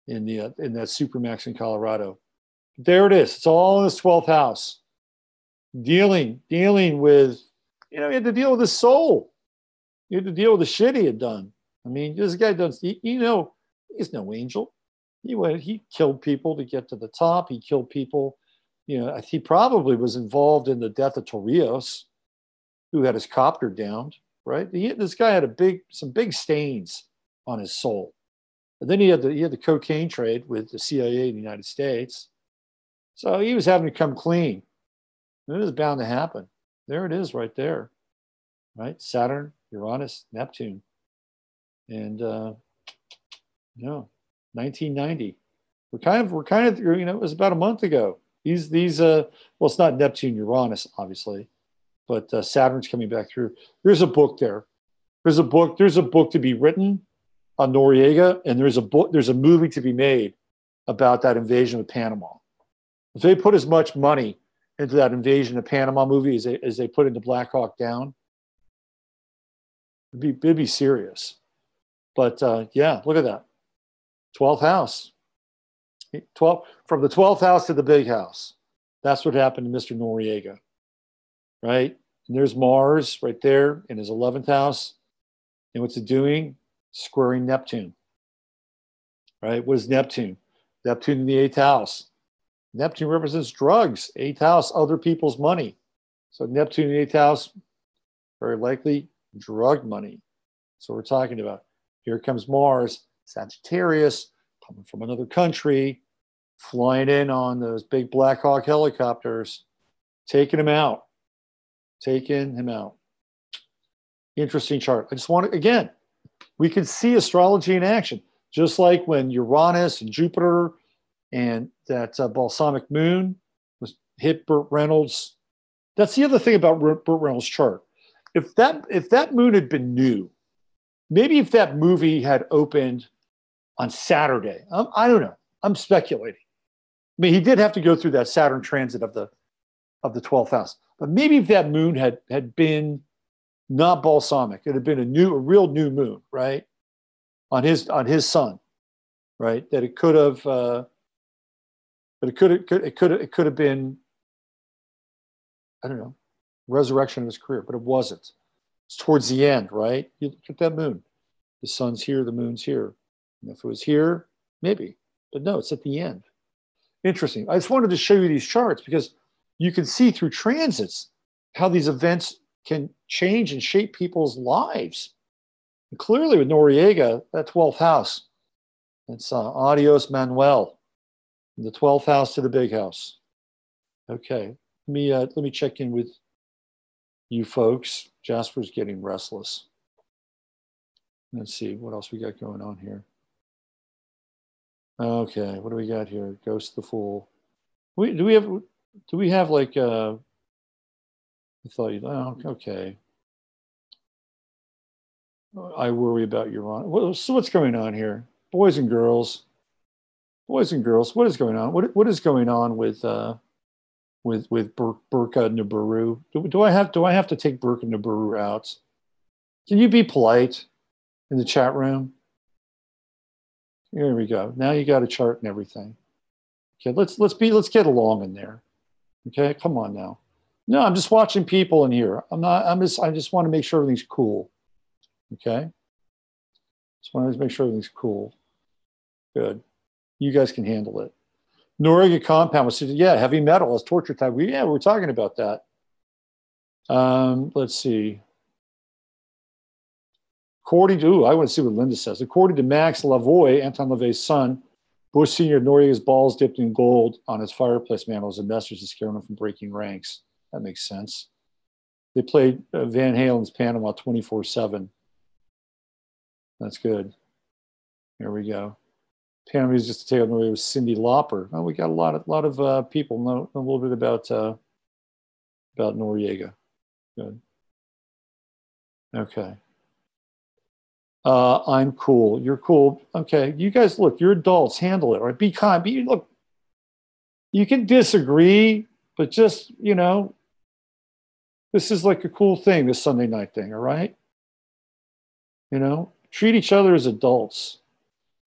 in that Supermax in Colorado. There it is. It's all in his 12th house. Dealing with, you know, he had to deal with his soul. He had to deal with the shit he had done. I mean, this guy does, you know, he's no angel. He killed people to get to the top. He killed people You know, he probably was involved in the death of Torrijos, who had his copter downed, right? This guy had some big stains on his soul. And then he had the cocaine trade with the CIA in the United States. So he was having to come clean. It was bound to happen. There it is right there, right? Saturn, Uranus, Neptune. And, 1990. We're kind of, you know, it was about a month ago. Well, it's not Neptune, Uranus, obviously, but Saturn's coming back through. There's a book there. There's a book to be written on Noriega, and there's a movie to be made about that invasion of Panama. If they put as much money into that invasion of Panama movie as they put into Black Hawk Down, it'd be serious. But yeah, look at that. 12th house. From the 12th house to the big house. That's what happened to Mr. Noriega, right? And there's Mars right there in his 11th house. And what's it doing? Squaring Neptune, right? What is Neptune? Neptune in the 8th house. Neptune represents drugs. 8th house, other people's money. So Neptune in the 8th house, very likely drug money. That's what we're talking about. Here comes Mars, Sagittarius, coming from another country, flying in on those big Black Hawk helicopters, taking him out. Interesting chart. I just want to, again, we can see astrology in action, just like when Uranus and Jupiter and that balsamic moon was hit Burt Reynolds. That's the other thing about Burt Reynolds' chart. If that moon had been new, maybe if that movie had opened on Saturday, I don't know. I'm speculating. I mean, he did have to go through that Saturn transit of the 12th house, but maybe if that moon had been not balsamic, it had been a real new moon, right, on his sun, right? That it could have, but it could have been, I don't know, resurrection of his career, but it wasn't. It's towards the end, right? You look at that moon. The sun's here, the moon's here. And if it was here, maybe, but no, it's at the end. Interesting. I just wanted to show you these charts because you can see through transits how these events can change and shape people's lives. And clearly with Noriega, that 12th house, it's adios Manuel, from the 12th house to the big house. Okay, let me check in with you folks. Jasper's getting restless. Let's see what else we got going on here. Okay, what do we got here? Ghost the Fool. Do we have like I thought okay. I worry about Uranus. So what's going on here? Boys and girls, what is going on? What is going on with Burka Nibiru? Do I have to take Burka Nibiru out? Can you be polite in the chat room? Here we go. Now you got a chart and everything. Okay, let's get along in there. Okay, come on now. No, I'm just watching people in here. I just want to make sure everything's cool. Okay? Just want to make sure everything's cool. Good. You guys can handle it. Noriega compound was, yeah, heavy metal as torture type. We're talking about that. Let's see. According to, I want to see what Linda says. According to Max Lavoie, Anton LaVey's son, Bush Sr. Noriega's balls dipped in gold on his fireplace mantle as a message to scare him from breaking ranks. That makes sense. They played Van Halen's Panama 24/7. That's good. Here we go. Panama is just a tale of Noriega with Cyndi Lauper. Oh, we got a lot of people know a little bit about Noriega. Good. Okay. I'm cool. You're cool. Okay. You guys, look, you're adults. Handle it. Right? Be kind. Look, you can disagree, but just, this is like a cool thing, this Sunday night thing, all right? Treat each other as adults.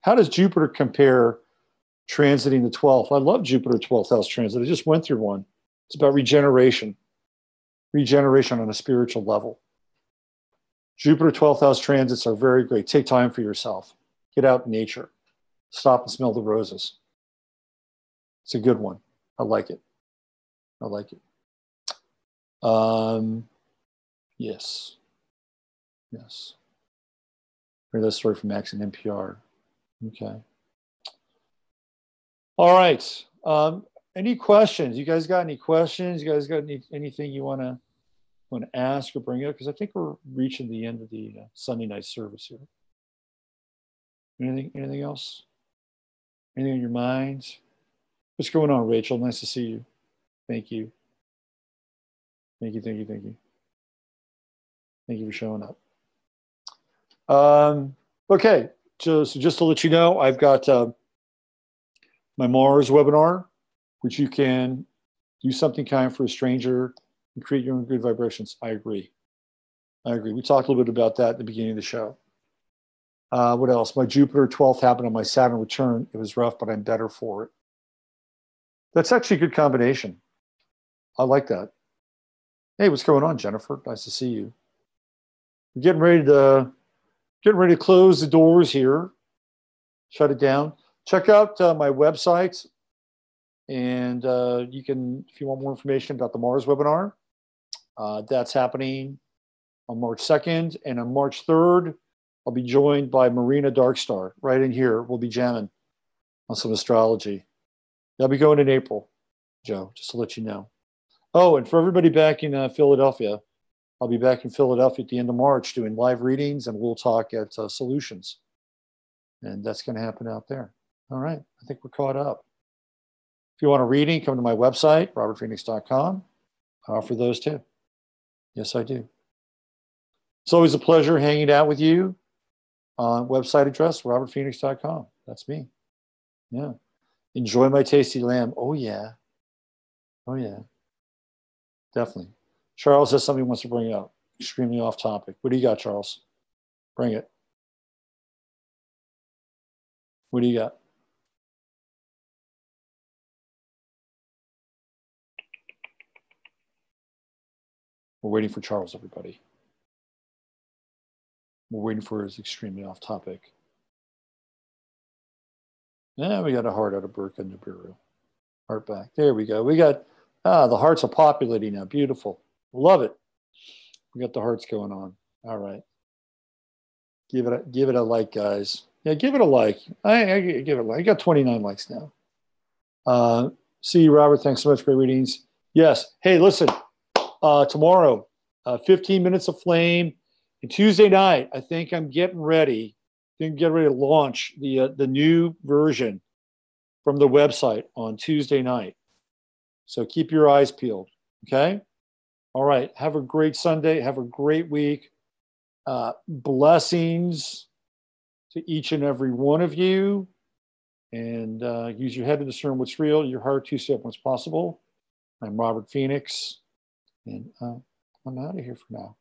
How does Jupiter compare transiting the 12th? I love Jupiter 12th house transit. I just went through one. It's about regeneration on a spiritual level. Jupiter 12th house transits are very great. Take time for yourself. Get out in nature. Stop and smell the roses. It's a good one. I like it. I like it. Yes. Yes. Heard that story from Max and NPR. Okay. All right. Any questions? You guys got any questions? You guys got anything you want to ask or bring up? Because I think we're reaching the end of the Sunday night service here. Anything else? Anything on your mind? What's going on, Rachel? Nice to see you. Thank you. Thank you. Thank you. Thank you. Thank you for showing up. Okay. So just to let you know, I've got my Mars webinar, which you can do something kind for a stranger and create your own good vibrations. I agree. We talked a little bit about that at the beginning of the show. What else? My Jupiter 12th happened on my Saturn return. It was rough, but I'm better for it. That's actually a good combination. I like that. Hey, what's going on, Jennifer? Nice to see you. We're getting ready to close the doors here. Shut it down. Check out my website, and you can, if you want more information about the Mars webinar, that's happening on March 2nd, and on March 3rd, I'll be joined by Marina Darkstar right in here. We'll be jamming on some astrology. I'll be going in April, Joe, just to let you know. Oh, and for everybody back in Philadelphia, I'll be back in Philadelphia at the end of March doing live readings, and we'll talk at Solutions. And that's going to happen out there. All right. I think we're caught up. If you want a reading, come to my website, robertphoenix.com. I offer those too. Yes, I do. It's always a pleasure hanging out with you. Website address, robertphoenix.com. That's me. Yeah. Enjoy my tasty lamb. Oh, yeah. Oh, yeah. Definitely. Charles has something he wants to bring up. Extremely off topic. What do you got, Charles? Bring it. What do you got? We're waiting for Charles, everybody. We're waiting for his extremely off topic. Yeah, we got a heart out of Burt and Nibiru. Heart back. There we go. We got, the hearts are populating now. Beautiful. Love it. We got the hearts going on. All right. Give it a like, guys. Yeah, give it a like. I give it a like. I got 29 likes now. See you, Robert. Thanks so much. Great readings. Yes. Hey, listen. Tomorrow, 15 minutes of flame. And Tuesday night, I think I'm getting ready. To launch the new version from the website on Tuesday night. So keep your eyes peeled. Okay. All right. Have a great Sunday. Have a great week. Blessings to each and every one of you. And use your head to discern what's real, your heart to see what's possible. I'm Robert Phoenix. And I'm out of here for now.